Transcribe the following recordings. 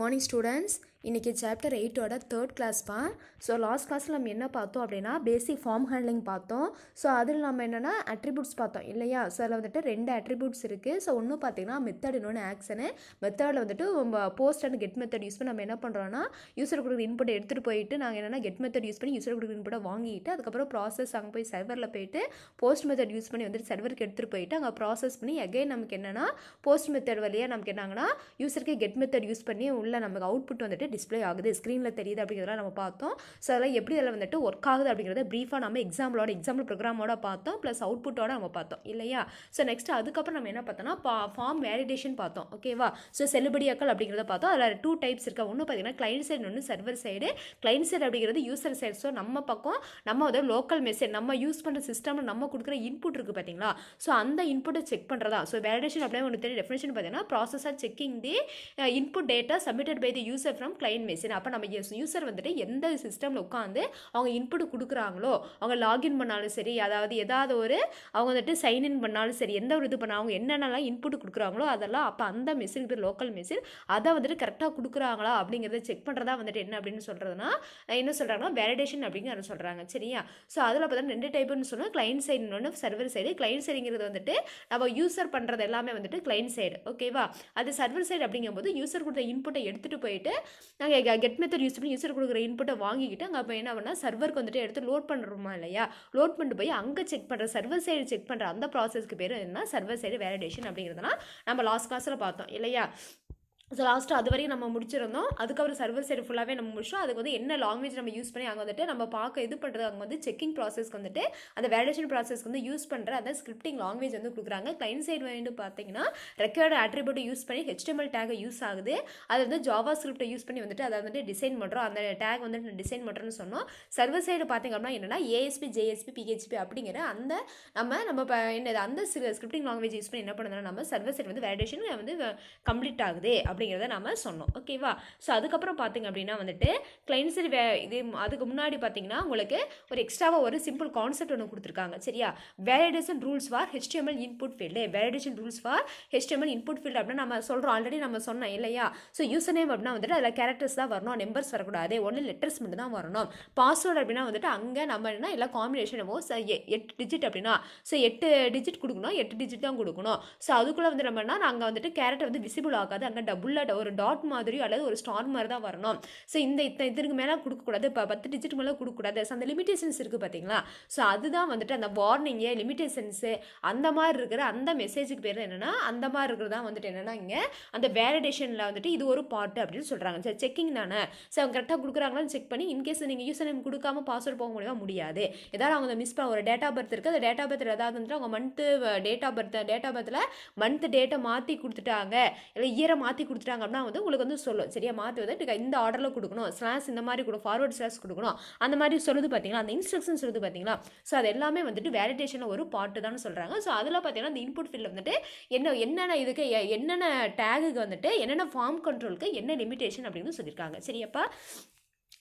Morning students, இன்றைக்கி chapter 8ஓட third class பா. So last கிளாஸில் நம்ம என்ன பார்த்தோம் அப்படின்னா பேசிக் ஃபார்ம் ஹேண்ட்லிங் பார்த்தோம். ஸோ அதில் நம்ம என்னென்னா அட்ரிபியூட்ஸ் பார்த்தோம் இல்லையா. ஸோ அதில் வந்துட்டு 2 அட்ரிபியூட்ஸ் இருக்குது. ஸோ ஒன்று பார்த்தீங்கன்னா மெத்தட், இன்னொன்று ஆக்ஷனு. மெத்தடில் வந்துட்டு post and get method use பண்ணி நம்ம என்ன பண்ணுறோன்னா யூசர் கொடுக்குற இன்புட்டை எடுத்துகிட்டு போயிட்டு நாங்கள் என்னென்னா கெட் மெத்தட் யூஸ் பண்ணி யூசர் கொடுக்குற இன்புட்டை வாங்கிட்டு அதுக்கப்புறம் ப்ராசஸ் அங்கே போய் சர்வரில் போயிட்டு போஸ்ட் மெத்தட் யூஸ் பண்ணி வந்துட்டு சர்வருக்கு எடுத்துகிட்டு போயிட்டு அங்கே ப்ராசஸ் பண்ணி அகைன் நமக்கு என்னென்னா போஸ்ட் மெத்தட் வழியாக நமக்கு என்னங்கன்னா யூசருக்கு கெட் மெத்தட் யூஸ் பண்ணி உள்ள நமக்கு அவுட்புட் வந்துட்டு டிஸ்பிளே ஆகுது, ஸ்க்ரீனில் தெரியுது அப்படிங்கிறதெல்லாம் நம்ம பார்த்தோம். ஸோ அதெல்லாம் எப்படி அதில் வந்துட்டு ஒர்க் ஆகுது அப்படிங்கிறத ப்ரீஃபாக நம்ம எக்ஸாம்பிள் ப்ரோக்ராமோட பார்த்தோம், ப்ளஸ் அவுட்புட்டோட நம்ம பார்த்தோம் இல்லையா. ஸோ நெக்ஸ்ட் அதுக்கப்புறம் நம்ம என்ன பார்த்தோம்னா ஃபார்ம் வேலிடேஷன் பார்த்தோம். ஓகேவா. ஸோ செல்லுபடியாக்கல் அப்படிங்கிறத பார்த்தோம். அதில் 2 டைப்ஸ் இருக்குது. ஒன்று பார்த்தீங்கன்னா கிளைண்ட் சைடு, ஒன்று சர்வர் சைடு. கிளைண்ட் சைடு அப்படிங்கிறது யூசர் சைடு. ஸோ நம்ம பக்கம் நம்ம வந்து லோக்கல் மெசேஜ் நம்ம யூஸ் பண்ணுற சிஸ்டமில் நம்ம கொடுக்குற இன்புட் இருக்குது பார்த்தீங்களா. ஸோ அந்த இன்புட்டை செக் பண்ணுறதா. ஸோ வேலிடேஷன் அப்படியே ஒன்று தெரியும். டெஃபினேஷன் பார்த்தீங்கன்னா process are checking the input data submitted by the user from client message. அப்போ நம்ம யூசர் வந்துட்டு எந்த சிஸ்டமில் உட்காந்து அவங்க இன்புட் கொடுக்குறாங்களோ, அவங்க லாகின் பண்ணாலும் சரி, அதாவது ஏதாவது ஒரு அவங்க வந்துட்டு சைன்இன் பண்ணாலும் சரி, எந்த ஒரு இது பண்ணால் அவங்க என்னென்னலாம் இன்புட் கொடுக்குறாங்களோ அதெல்லாம் அப்போ அந்த மெசேஜ் லோக்கல் மெசேஜ் அதை வந்துட்டு கரெக்டாக கொடுக்குறாங்களா அப்படிங்கிறத செக் பண்ணுறதா வந்துட்டு என்ன அப்படின்னு சொல்கிறதுனா என்ன சொல்கிறாங்கன்னா வேலிடேஷன் அப்படிங்கிற சொல்கிறாங்க. சரியா. ஸோ அதில் பார்த்தா 2 டைப்புன்னு சொன்னால் கிளைண்ட் சைடு, ஒன்று சர்வர் சைடு. கிளைண்ட் சைடுங்கிறது வந்துட்டு நம்ம யூசர் பண்ணுறது எல்லாமே வந்துட்டு கிளைண்ட் சைடு. ஓகேவா. அது சர்வர் சைடு அப்படிங்கும்போது யூசர் கொடுத்த இன்புட்டை எடுத்துகிட்டு போயிட்டு நாங்கள் கெட் மெத்தட் யூஸ் பண்ணி யூசர் கொடுக்குற இன்புட்டை வாங்கிக்கிட்டு அங்கே அப்போ என்ன பண்ணால் சர்வருக்கு வந்துட்டு எடுத்து லோட் பண்ணுறோமா இல்லையா. லோட் பண்ணிட்டு போய் அங்கே செக் பண்ணுற சர்வர் சைடு செக் பண்ணுற அந்த ப்ராசஸ்க்கு பேர் என்ன, சர்வர் சைடு வேலிடேஷன் அப்படிங்கிறதுனா நம்ம லாஸ்ட் கிளாஸில் பார்த்தோம் இல்லையா. ஸோ லாஸ்ட்டு அது வரையும் நம்ம முடிச்சிருந்தோம். அதுக்கப்புறம் சர்வர் சைடு ஃபுல்லாகவே நம்ம முடிச்சோம். அதுக்கு வந்து என்ன லாங்குவேஜ் நம்ம யூஸ் பண்ணி அங்கே வந்துட்டு நம்ம பார்க்க இது பண்ணுறது அங்கே வந்து செக்கிங் ப்ராசஸ்க்கு வந்துட்டு அந்த வேலிடேஷன் ப்ராசஸ்க்கு வந்து யூஸ் பண்ணுற அந்த ஸ்கிரிப்டிங் லாங்குவேஜ் வந்து கொடுக்குறாங்க. கிளைண்ட் சைடு வந்து பார்த்தீங்கன்னா ரெக்கார்டு அட்ரிபியூட்டை யூஸ் பண்ணி HTML டேகை யூஸ் ஆகுது. அது வந்து ஜாவா ஸ்கிரிப்டை யூஸ் பண்ணி வந்துட்டு அதை வந்துட்டு டிசைன் பண்ணுறோம். அந்த டேக் வந்துட்டு டிசைன் பண்ணுறோன்னு சொன்னோம். சர்வர் சைடு பார்த்திங்க அப்படின்னா என்னென்னா ASP, JSP, PHP அப்படிங்கிற அந்த நம்ம என்னது அந்த ஸ்கிரிப்டிங் லாங்குவேஜ் யூஸ் பண்ணி என்ன பண்ணுறோம்னா நம்ம சர்வர் சைடு வந்து வேலிடேஷன் வந்து கம்ப்ளீட் ஆகுது அப்படிங்கிறத நம்ம சொன்னோம். ஓகேவா. ஸோ அதுக்கப்புறம் பார்த்தீங்க அப்படின்னா வந்துட்டு கிளைண்ட் சைடு இது அதுக்கு முன்னாடி பார்த்தீங்கன்னா உங்களுக்கு ஒரு எக்ஸ்ட்ராவாக ஒரு சிம்பிள் கான்செப்ட் ஒன்று கொடுத்துருக்காங்க. சரியா. Validation rules for HTML input field. Validation rules for HTML input field அப்படின்னா நம்ம சொல்கிறோம், ஆல்ரெடி நம்ம சொன்னோம் இல்லையா. ஸோ யூசர் நேம் அப்படின்னா வந்துட்டு அதில் கேரக்டர்ஸ் தான் வரணும், நம்பர்ஸ் வரக்கூடாது, ஒன்லி லெட்டர்ஸ் மட்டும் தான் வரணும். பாஸ்வேர்டு அப்படின்னா வந்துட்டு அங்கே நம்ம என்ன இல்லை காம்பினேஷனமோ 8 டிஜிட் அப்படின்னா ஸோ 8 டிஜிட் கொடுக்கணும், 8 டிஜிட் தான் கொடுக்கணும். ஸோ அதுக்குள்ளே வந்து நம்மனா நாங்கள் வந்துட்டு கேரக்டர் வந்து விசிபிள் ஆகாது, அங்கே டபுளாக ஒரு டாட் மாதிரி அல்லது ஒரு ஸ்டார் மாதிரி தான் வரணும். ஸோ இதற்கு மேலே கொடுக்கக்கூடாது, இப்போ 10 டிஜிட் மேலே கொடுக்கக்கூடாது. ஸோ அந்த லிமிடேஷன்ஸ் இருக்குது பார்த்தீங்களா. ஸோ அதுதான் வந்துட்டு அந்த வார்னிங்கு லிமிடேஷன்ஸு அந்த மாதிரி இருக்கிற அந்த மெசேஜுக்கு பேர் என்னென்னா அந்த மாதிரி இருக்கிறதா வந்துட்டு என்னென்னா இங்கே அந்த வேலிடேஷனில் வந்துட்டு இது ஒரு பார்ட் அப்படின்னு சொல்கிறாங்க. சரி, செக்கிங் தானே. ஸோ அவங்க கரெக்டாக கொடுக்குறாங்களான்னு செக் பண்ணி இன்கேஸ் நீங்கள் யூசர் நேம் கொடுக்காம பாஸ்வேர்டு போக முடியாது. ஏதாவது அவங்க மிஸ் பண்ண ஒரு டேட் ஆஃப் பர்த் இருக்குது, அந்த டேட் ஆஃப் பர்த் ஏதாவது வந்துட்டு அவங்க மந்த்து டேட் ஆஃப் பர்த்தில் மந்த் டேட்டை மாற்றி கொடுத்துட்டாங்க இல்லை இயரை மாற்றி கொடுத்துட்டாங்க அப்படின்னா வந்து உங்களுக்கு வந்து சொல்லும். சரியா. மாற்றி வந்து இந்த ஆர்டரில் கொடுக்கணும், ஸ்லாஷ் இந்த மாதிரி கொடுக்கும், ஃபார்வர்ட் ஸ்லாஷ் கொடுக்கணும், அந்த மாதிரி சொல்லுது பார்த்தீங்களா, அந்த இன்ஸ்ட்ரக்ஷன் சொல்லுது பார்த்தீங்களா. ஸோ அது எல்லாமே வந்துட்டு வேலிடேஷனில் ஒரு பார்ட்டு தான் சொல்கிறாங்க. ஸோ அதில் பார்த்தீங்கன்னா அந்த இன்புட் ஃபீல்டில் வந்துட்டு என்னென்ன இதுக்கு என்னென்ன டேகுக்கு வந்துட்டு என்னென்ன ஃபார்ம் கண்ட்ரோலுக்கு என்ன லிமிடேஷன் அப்படின்னு சொல்லியிருக்காங்க. சரியாப்பா.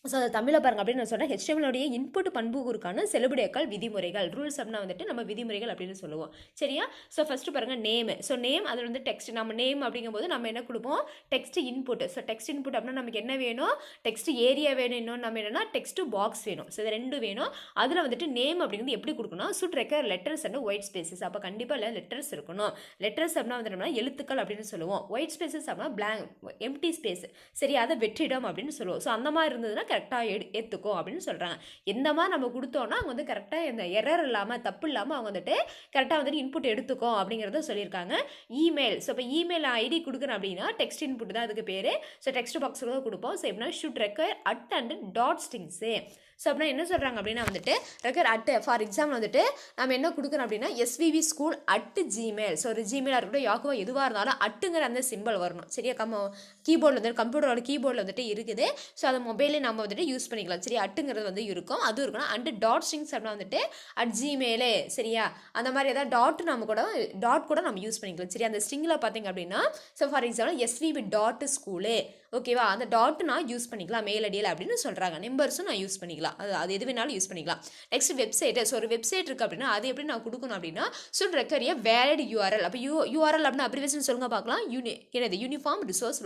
ஸோ அதை தமிழில் பாருங்க அப்படின்னு நான் சொன்னேன். HTML இன்புட் பண்புக்கூறுக்கான செல்லுபடியாக்கல் விதிமுறைகள், ரூல்ஸ் அப்படின்னா வந்துட்டு நம்ம விதிமுறைகள் அப்படின்னு சொல்லுவோம். சரியா. ஸோ ஃபஸ்ட்டு பாருங்கள் நேம். ஸோ நேம் அதில் வந்து டெக்ஸ்ட், நம்ம நேம் அப்படிங்கும்போது நம்ம என்ன கொடுப்போம், text input. So text input அப்படின்னா நமக்கு என்ன வேணும், டெக்ஸ்ட் ஏரியா வேணும், இன்னொன்று நம்ம என்னென்னா டெக்ஸ்ட் பாக்ஸ் வேணும். ஸோ இது 2 வேணும். அதில் வந்துட்டு நேம் அப்படிங்கிறது எப்படி கொடுக்கணும், சுட் ரெக்கர் லெட்டர்ஸ் அண்ட் ஒயிட் ஸ்பேசஸ். அப்போ கண்டிப்பாக இல்லை லெட்டர்ஸ் இருக்கணும். லெட்டர்ஸ் அப்படின்னா வந்து நம்ம எழுத்துக்கள் அப்படின்னு சொல்லுவோம். ஒயிட் ஸ்பேசஸ் அப்படின்னா பிளாங்க் எம்டி ஸ்பேஸ். சரி, அதை வெற்றிடம் அப்படின்னு சொல்லுவோம். ஸோ அந்த மாதிரி இருந்ததுன்னா கரெக்டாக ஏற்றுக்கோ அப்படின்னு சொல்கிறாங்க. எந்த மாதிரி நம்ம கொடுத்தோன்னா அவங்க வந்து கரெக்டாக இந்த எரர் இல்லாமல் தப்பு இல்லாமல் அவங்க வந்துட்டு கரெக்டாக வந்துட்டு இன்புட் எடுத்துக்கோ அப்படிங்கிறத சொல்லியிருக்காங்க. இமெயில். ஸோ இப்போ இமெயில் ஐடி கொடுக்குறேன் அப்படின்னா டெக்ஸ்ட் இன்புட் தான் அதுக்கு பேர். ஸோ டெக்ஸ்ட் பாக்ஸில் தான் கொடுப்போம். ஸோ எப்படின்னா should recur at and dot strings. So அப்படின்னா என்ன சொல்கிறாங்க அப்படின்னா வந்துட்டு ரெக்கர் அட் ஃபார் எக்ஸாம்பிள் வந்துட்டு நம்ம என்ன கொடுக்குறோம் அப்படின்னா SVV school @gmail. ஸோ ஒரு ஜிமெயிலாக இருக்கட்டும் யாக்கோ எதுவாக இருந்தாலும் அட்டுங்கிற அந்த சிம்பிள் வரணும். சரியா. கீபோர்டில் வந்துட்டு கம்ப்யூட்டரோட கீபோர்டில் வந்துட்டு இருக்குது. ஸோ அதை மொபைலே நம்ம நம்ம வந்துட்டு யூஸ் பண்ணிக்கலாம் சரியா. அட்டுங்கிறது வந்து இருக்கும், அதுவும் இருக்கணும். அண்டு டாட் ஸ்ட்ரிங்ஸ் அப்படின்னா வந்துட்டு @gmail சரியா. அந்த மாதிரி ஏதாவது டாட் கூட நம்ம யூஸ் பண்ணிக்கலாம் சரி. அந்த ஸ்ட்ரிங்கில் பார்த்தீங்க அப்படின்னா so for example SVB dot school ஓகேவா, அந்த டாட் நான் யூஸ் பண்ணிக்கலாம் மெயில் ஐடியில் அப்படின்னு சொல்கிறாங்க. நம்பர்ஸும் நான் யூஸ் பண்ணிக்கலாம், அது எது வேணாலும் யூஸ் பண்ணிக்கலாம். Next website. ஸோ ஒரு வெப்சைட் இருக்குது அப்படின்னா அது எப்படி நான் கொடுக்கணும் அப்படின்னா ஷுட் ரெக்கர் எ வேலிட் URL. அப்போ URL அப்படின்னா அப்ரிவேஷன் சொல்லுங்க பார்க்கலாம். என்னது யூனிஃபார்ம் ரிசோர்ஸ்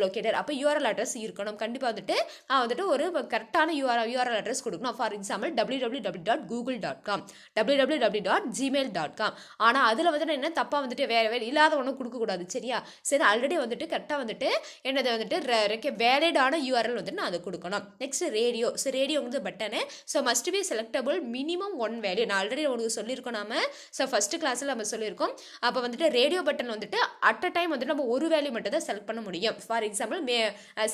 லொக்கேட்டர். அப்போ URL அட்ரஸ் இருக்கணும் கண்டிப்பாக வந்துட்டு நான் வந்துட்டு ஒரு கரெக்டான URL அட்ரஸ் கொடுக்கணும். For example www.google.com www.gmail.com. ஆனால் அதில் வந்துட்டு என்ன தப்பாக வந்துட்டு வேறு இல்லாத ஒன்றும் கொடுக்கக்கூடாது சரியா. சரி ஆல்ரெடி வந்துட்டு கரெக்டாக வந்துட்டு என்னது வந்துட்டு வேலிடான URL வந்துட்டு நான் அதை கொடுக்கணும். Next radio. ஸோ ரேடியோங்கிறது button. So must be selectable minimum 1 value. நான் ஆல்ரெடி உங்களுக்கு சொல்லியிருக்கோம் நம்ம. ஸோ ஃபஸ்ட்டு கிளாஸில் நம்ம சொல்லியிருக்கோம். அப்போ வந்துட்டு ரேடியோ பட்டன் வந்துட்டு அட் அ டைம் வந்துட்டு நம்ம ஒரு வேல்யூ மட்டும் தான் செலக்ட் பண்ண முடியும். ஃபார் எக்ஸாம்பிள்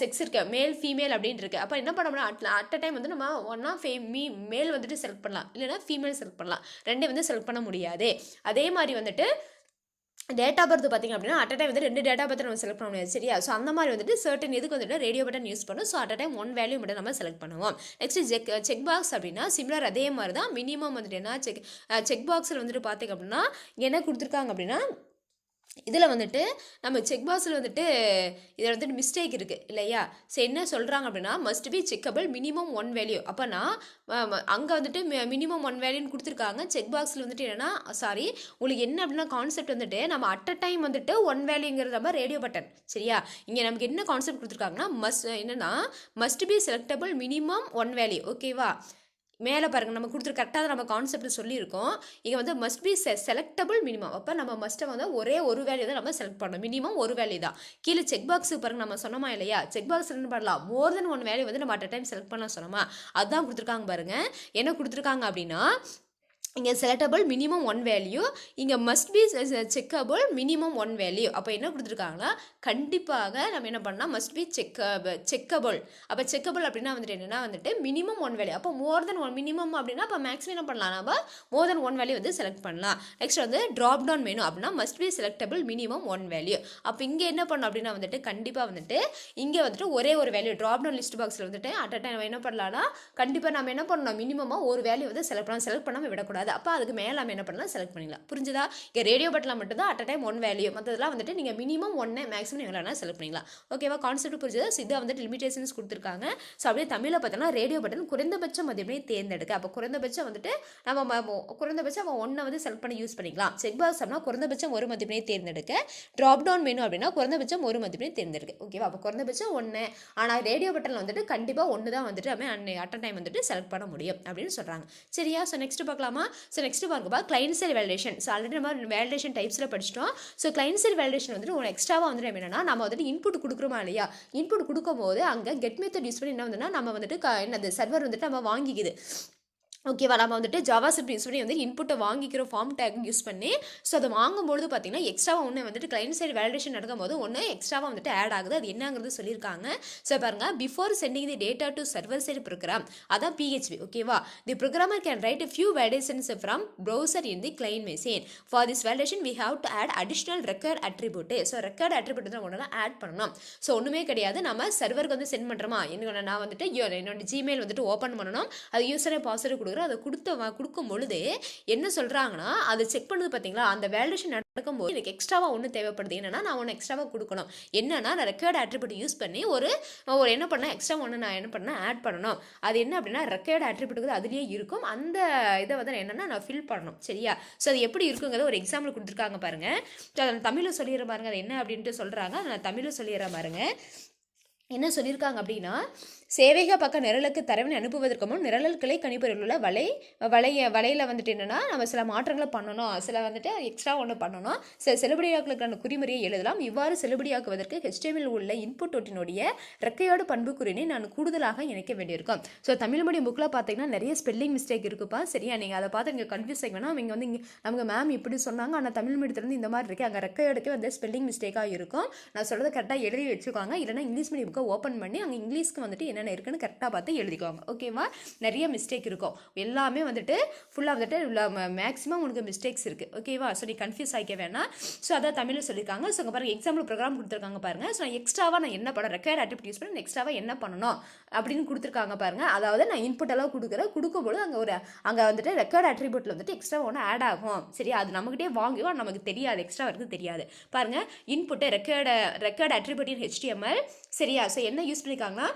செக்ஸ் இருக்கு, மேல் ஃபீமேல் அப்படின்னு இருக்கு. அப்போ என்ன பண்ண முடியும், அட் அ டைம் வந்து நம்ம ஒன்னா மேல் வந்துட்டு செலக்ட் பண்ணலாம், இல்லைன்னா ஃபீமேல் செலக்ட் பண்ணலாம், ரெண்டே வந்து செலக்ட் பண்ண முடியாது. அதே மாதிரி வந்துட்டு டேட் ஆஃப் பர்த் பார்த்திங்க அப்படின்னா அட் அ டைம் வந்து 2 டேட் ஆஃப் பர்த் நம்ம செலக்ட் பண்ண முடியாது சரியா. ஸோ அந்த மாதிரி வந்துட்டு சர்டன் இதுக்கு வந்துட்டு ரேடியோ பட்டன் யூஸ் பண்ணும். So at a time 1 value மட்டும் நம்ம செலக்ட் பண்ணுவோம். நெக்ஸ்ட் செக் பாக்ஸ் அப்படின்னா சிமிலர் அதே மாதிரி தான். மினிமம் வந்துட்டு என்ன செக் பாக்ஸில் வந்துட்டு பார்த்திங்க அப்படின்னா என்ன கொடுத்துருக்காங்க அப்படின்னா இதில் வந்துட்டு நம்ம செக் பாக்ஸில் வந்துட்டு இதில் வந்துட்டு மிஸ்டேக் இருக்குது இல்லையா. ஸோ என்ன சொல்கிறாங்க அப்படின்னா மஸ்ட் பி செக்கபிள் மினிமம் 1 வேல்யூ. அப்போனா அங்கே வந்துட்டு மினிமம் 1 வேல்யூன்னு கொடுத்துருக்காங்க. செக் பாக்ஸில் வந்துட்டு என்னென்னா உங்களுக்கு என்ன அப்படின்னா கான்செப்ட் வந்துட்டு நம்ம அட் அ டைம் வந்துட்டு 1 வேல்யூங்கிறது நம்ம ரேடியோ பட்டன் சரியா. இங்கே நமக்கு என்ன கான்செப்ட் கொடுத்துருக்காங்கன்னா must be selectable minimum 1 value ஓகேவா. மேலே பாருங்கள் நம்ம கொடுத்துரு கரெக்டாக நம்ம கான்செப்ட் சொல்லியிருக்கோம். இங்கே வந்து மஸ்ட் பி செலக்டபிள் மினிமம். அப்போ நம்ம மஸ்ட்டை வந்து ஒரே ஒரு வேல்யூ தான் நம்ம செலக்ட் பண்ணணும், மினிமம் ஒரு வேல்யூ தான். கீழே செக் பாக்ஸுக்கு பாருங்கள் நம்ம சொன்னோமா இல்லையா. செக் பாக்ஸ் என்ன பண்ணலாம், மோர் தென் 1 வேல்யூ வந்து நம்ம அட் அ டைம் செலக்ட் பண்ணலாம் சொன்னோமா. அதுதான் கொடுத்துருக்காங்க பாருங்கள். என்ன கொடுத்துருக்காங்க அப்படின்னா இங்கே செலக்டபிள் மினிமம் 1 வேல்யூ, இங்கே மஸ்ட் பி செக்கபிள் மினிமம் 1 வேல்யூ. அப்போ என்ன கொடுத்துருக்காங்கன்னா கண்டிப்பாக நம்ம என்ன பண்ணால் மஸ்ட் பி செக்கபிள். அப்போ செக்கபிள் அப்படின்னா வந்துட்டு என்னென்னா வந்துட்டு மினிமம் 1 வேல்யூ. அப்போ மோர் தென் 1 மினிமம் அப்படின்னா அப்போ மேக்ஸிமம் என்ன பண்ணலாம், நம்ம மோர் தென் 1 வேல்யூ வந்து செலக்ட் பண்ணலாம். நெக்ஸ்ட் வந்து ட்ராப் டவுன் வேணும் அப்படின்னா must be selectable minimum 1 value. அப்போ இங்கே என்ன பண்ணணும் அப்படின்னா வந்துட்டு கண்டிப்பாக வந்துட்டு இங்கே வந்துட்டு ஒரே ஒரு வேல்யூ ட்ராப் டவுன் லிஸ்ட் பாக்ஸில் வந்துட்டு அட் அ டைம் என்ன பண்ணலாம்னா கண்டிப்பாக நம்ம என்ன பண்ணணும் மினிமமாக ஒரு வேல்யூ வந்து செலக்ட் பண்ணாமல் விடக்கூடாது. அப்போ அதுக்கு மேலே நம்ம என்ன பண்ணலாம் செலக்ட் பண்ணிக்கலாம். புரிஞ்சுதா. இங்கே ரேடியோ பட்டனில் மட்டும் தான் அட் அ டைம் 1 வேல்யூ, மற்றதெல்லாம் வந்துட்டு நீங்கள் மினிமம் 1 மேக்ஸிமம் நீங்கள் வேணால் செலக்ட் பண்ணிக்கலாம் ஓகேவா. கான்செப்ட் புரிஞ்சுதா. இதை வந்துட்டு லிமிடேஷன்ஸ் கொடுத்துருக்காங்க. ஸோ அப்படியே தமிழில் பார்த்தோன்னா ரேடியோ பட்டன் குறைந்தபட்ச மதிப்பை தேர்ந்தெடுக்க. அப்போ குறைந்தபட்சம் வந்துட்டு நம்ம குறைந்தபட்சம் 1 வந்து செலக்ட் பண்ணி யூஸ் பண்ணிக்கலாம். செக் பாக்ஸ் அப்படின்னா குறைந்தபட்சம் ஒரு மதிப்பினை தேர்ந்தெடுக்க. ட்ராப் டவுன் வேணும் அப்படின்னா குறைந்தபட்சம் ஒரு மதிப்பினை தேர்ந்தெடுக்க ஓகேவா. அப்போ குறைந்தபட்சம் 1. ஆனால் ரேடியோ பட்டனில் வந்துட்டு கண்டிப்பாக 1 தான் வந்துட்டு நம்ம அட் அ டைம் வந்துட்டு செலக்ட் பண்ண முடியும் அப்படின்னு சொல்கிறாங்க சரியா. ஸோ நெக்ஸ்ட் பார்க்கலாமா. ஸோ நெக்ஸ்ட் பார்க்கப்பா client side validation. So already நம்ம வேலிடேஷன் டைப்ஸில் படிச்சிட்டோம். ஸோ கிளைண்ட் சைடு வேலிடேஷன் வந்துட்டு உங்களுக்கு எக்ஸ்ட்ராவாக வந்துட்டு என்னன்னா நம்ம வந்துட்டு இன்புட் கொடுக்குறோமா இல்லையா. இன்புட் கொடுக்கும்போது அங்கே கெட் மெத்தட் யூஸ் பண்ணி என்ன வந்துன்னா நம்ம வந்துட்டு என்னது சர்வர் வந்துட்டு நம்ம வாங்கிக்குது ஓகேவா. நம்ம வந்துட்டு ஜாவாஸ்கிரிப்ட் யூஸ் பண்ணி வந்து இன்புட்டை வாங்கிக்கிறோம் ஃபார்ம் டேக் யூஸ் பண்ணி. ஸோ அதை வாங்கும்போது பார்த்தீங்கன்னா எக்ஸ்ட்ராவாக ஒன்று வந்துட்டு கிளைண்ட் சைடு வேலிடேஷன் நடக்கும்போது ஒன்று எக்ஸ்ட்ராவாக வந்துட்டு ஆட் ஆகுது. அது என்னங்கிறது சொல்லியிருக்காங்க. ஸோ பாருங்கள் before sending the data to server side program அதான் PHP ஓகேவா. The programmer can write a few validations from browser in the client machine. For this validation we have to add additional record attribute. So record attribute தான் ஒன்று add பண்ணணும். So ஒன்றுமே கிடையாது. நம்ம சர்வருக்கு வந்து சென்ட் பண்ணுறோமா நான் வந்துட்டு என்னோட Gmail வந்துட்டு ஓப்பன் பண்ணணும். அது யூசரே பாஸ்வேர்டு கொடுக்குறோம். அதை கொடுக்கும் பொழுது என்ன சொல்கிறாங்கன்னா அதை செக் பண்ணுது பார்த்தீங்களா. அந்த வேலிடேஷன் நடக்கும்போது எனக்கு எக்ஸ்ட்ராவாக ஒன்று தேவைப்படுது. என்னன்னா நான் ஒன்று எக்ஸ்ட்ராவாக கொடுக்கணும். என்னன்னா நான் ரெக்கார்ட் அட்ரிபியூட் யூஸ் பண்ணி ஒரு என்ன பண்ணேன் எக்ஸ்ட்ரா ஒன்று நான் என்ன பண்ணேன் ஆட் பண்ணணும். அது என்ன அப்படின்னா ரெக்கார்ட் அட்ரிபியூட் அதுலேயே இருக்கும். அந்த இதை வந்து என்னன்னா நான் ஃபில் பண்ணணும் சரியா. ஸோ அது எப்படி இருக்குங்கிறத ஒரு எக்ஸாம்பிள் கொடுத்துருக்காங்க பாருங்க. தமிழில் சொல்லிடுற பாருங்க அது என்ன அப்படின்ட்டு சொல்கிறாங்க. நான் தமிழில் சொல்லிடுற பாருங்க. என்ன சொல்லியிருக்காங்க அப்படின்னா சேவைக பக்க நிரலுக்கு தரவினை அனுப்புவதற்கு முன் நிரல்களை கணிப்பொறியில் உள்ள வலையில் வந்துட்டு என்னென்னா நம்ம சில மாற்றங்களை பண்ணணும். சில வந்துட்டு எக்ஸ்ட்ரா ஒன்று பண்ணணும். சில செல்லுபடியாக்களுக்கான குறிமுறையை எழுதலாம். இவ்வாறு செல்லுபடியாக்குவதற்கு HTML உள்ள இன்புட் ஒட்டினுடைய ரெக்கையோடு பண்புக்குறியினை நான் கூடுதலாக இணைக்க வேண்டியிருக்கும். ஸோ தமிழ் மீடியம் புக்கில் பார்த்தீங்கன்னா நிறைய ஸ்பெல்லிங் மிஸ்டேக் இருக்குப்பா சரியா. நீங்கள் அதை பார்த்து இங்கே கன்ஃபியூஸ் ஆகி வேணாம். இங்கே வந்து நமக்கு மேம் இப்படி சொன்னாங்க ஆனால் தமிழ் மீடியத்துலேருந்து இந்த மாதிரி இருக்குது. அங்கே ரெக்கையோடுக்கே வந்து ஸ்பெல்லிங் மிஸ்டேக்காக இருக்கும். நான் சொல்கிறது கரெக்டாக எழுதி வச்சுக்கோங்க. இல்லைனா இங்கிலீஷ் மீடியம் புக்கை ஓப்பன் பண்ணி அங்கே இங்கிலீஷ்க்கு வந்துட்டு என்னென்ன இருக்குன்னு கரெக்டாக பார்த்து எழுதிக்கோங்க. ஓகேவா? நிறைய மிஸ்டேக் இருக்கும், எல்லாமே வந்துட்டு ஃபுல்லாக வந்துட்டு மேக்ஸிமம் உனக்கு மிஸ்டேக்ஸ் இருக்குது. ஓகேவா? ஸோ நீ கன்ஃபியூஸ் ஆகிக்க வேணாம். ஸோ அதான் தமிழில் சொல்லியிருக்காங்க. ஸோ அங்கே பாருங்கள் எக்ஸாம்பிள் ப்ரோக்ராம் கொடுத்துருக்காங்க பாருங்கள். ஸோ நான் எக்ஸ்ட்ராவாக நான் என்ன பண்ண ரெக்கையர்ட் ஆட்ரிபியூட் யூஸ் பண்ணி எக்ஸ்ட்ராவாக என்ன பண்ணணும் அப்படின்னு கொடுத்துருக்காங்க பாருங்கள். அதாவது நான் இன்புட் எல்லாம் கொடுக்கும்போது அங்கே வந்துட்டு ரெக்கார்ட் அட்ரிபியூட்டில் வந்துட்டு எக்ஸ்ட்ரா ஒன்று ஆட் ஆகும். சரியா? அது நம்மகிட்டே வாங்குவோம், நமக்கு தெரியாது, எக்ஸ்ட்ரா வரைக்கும் தெரியாது. பாருங்கள் input record attribute in HTML. சரியா? ஸோ என்ன யூஸ் பண்ணியிருக்காங்கன்னா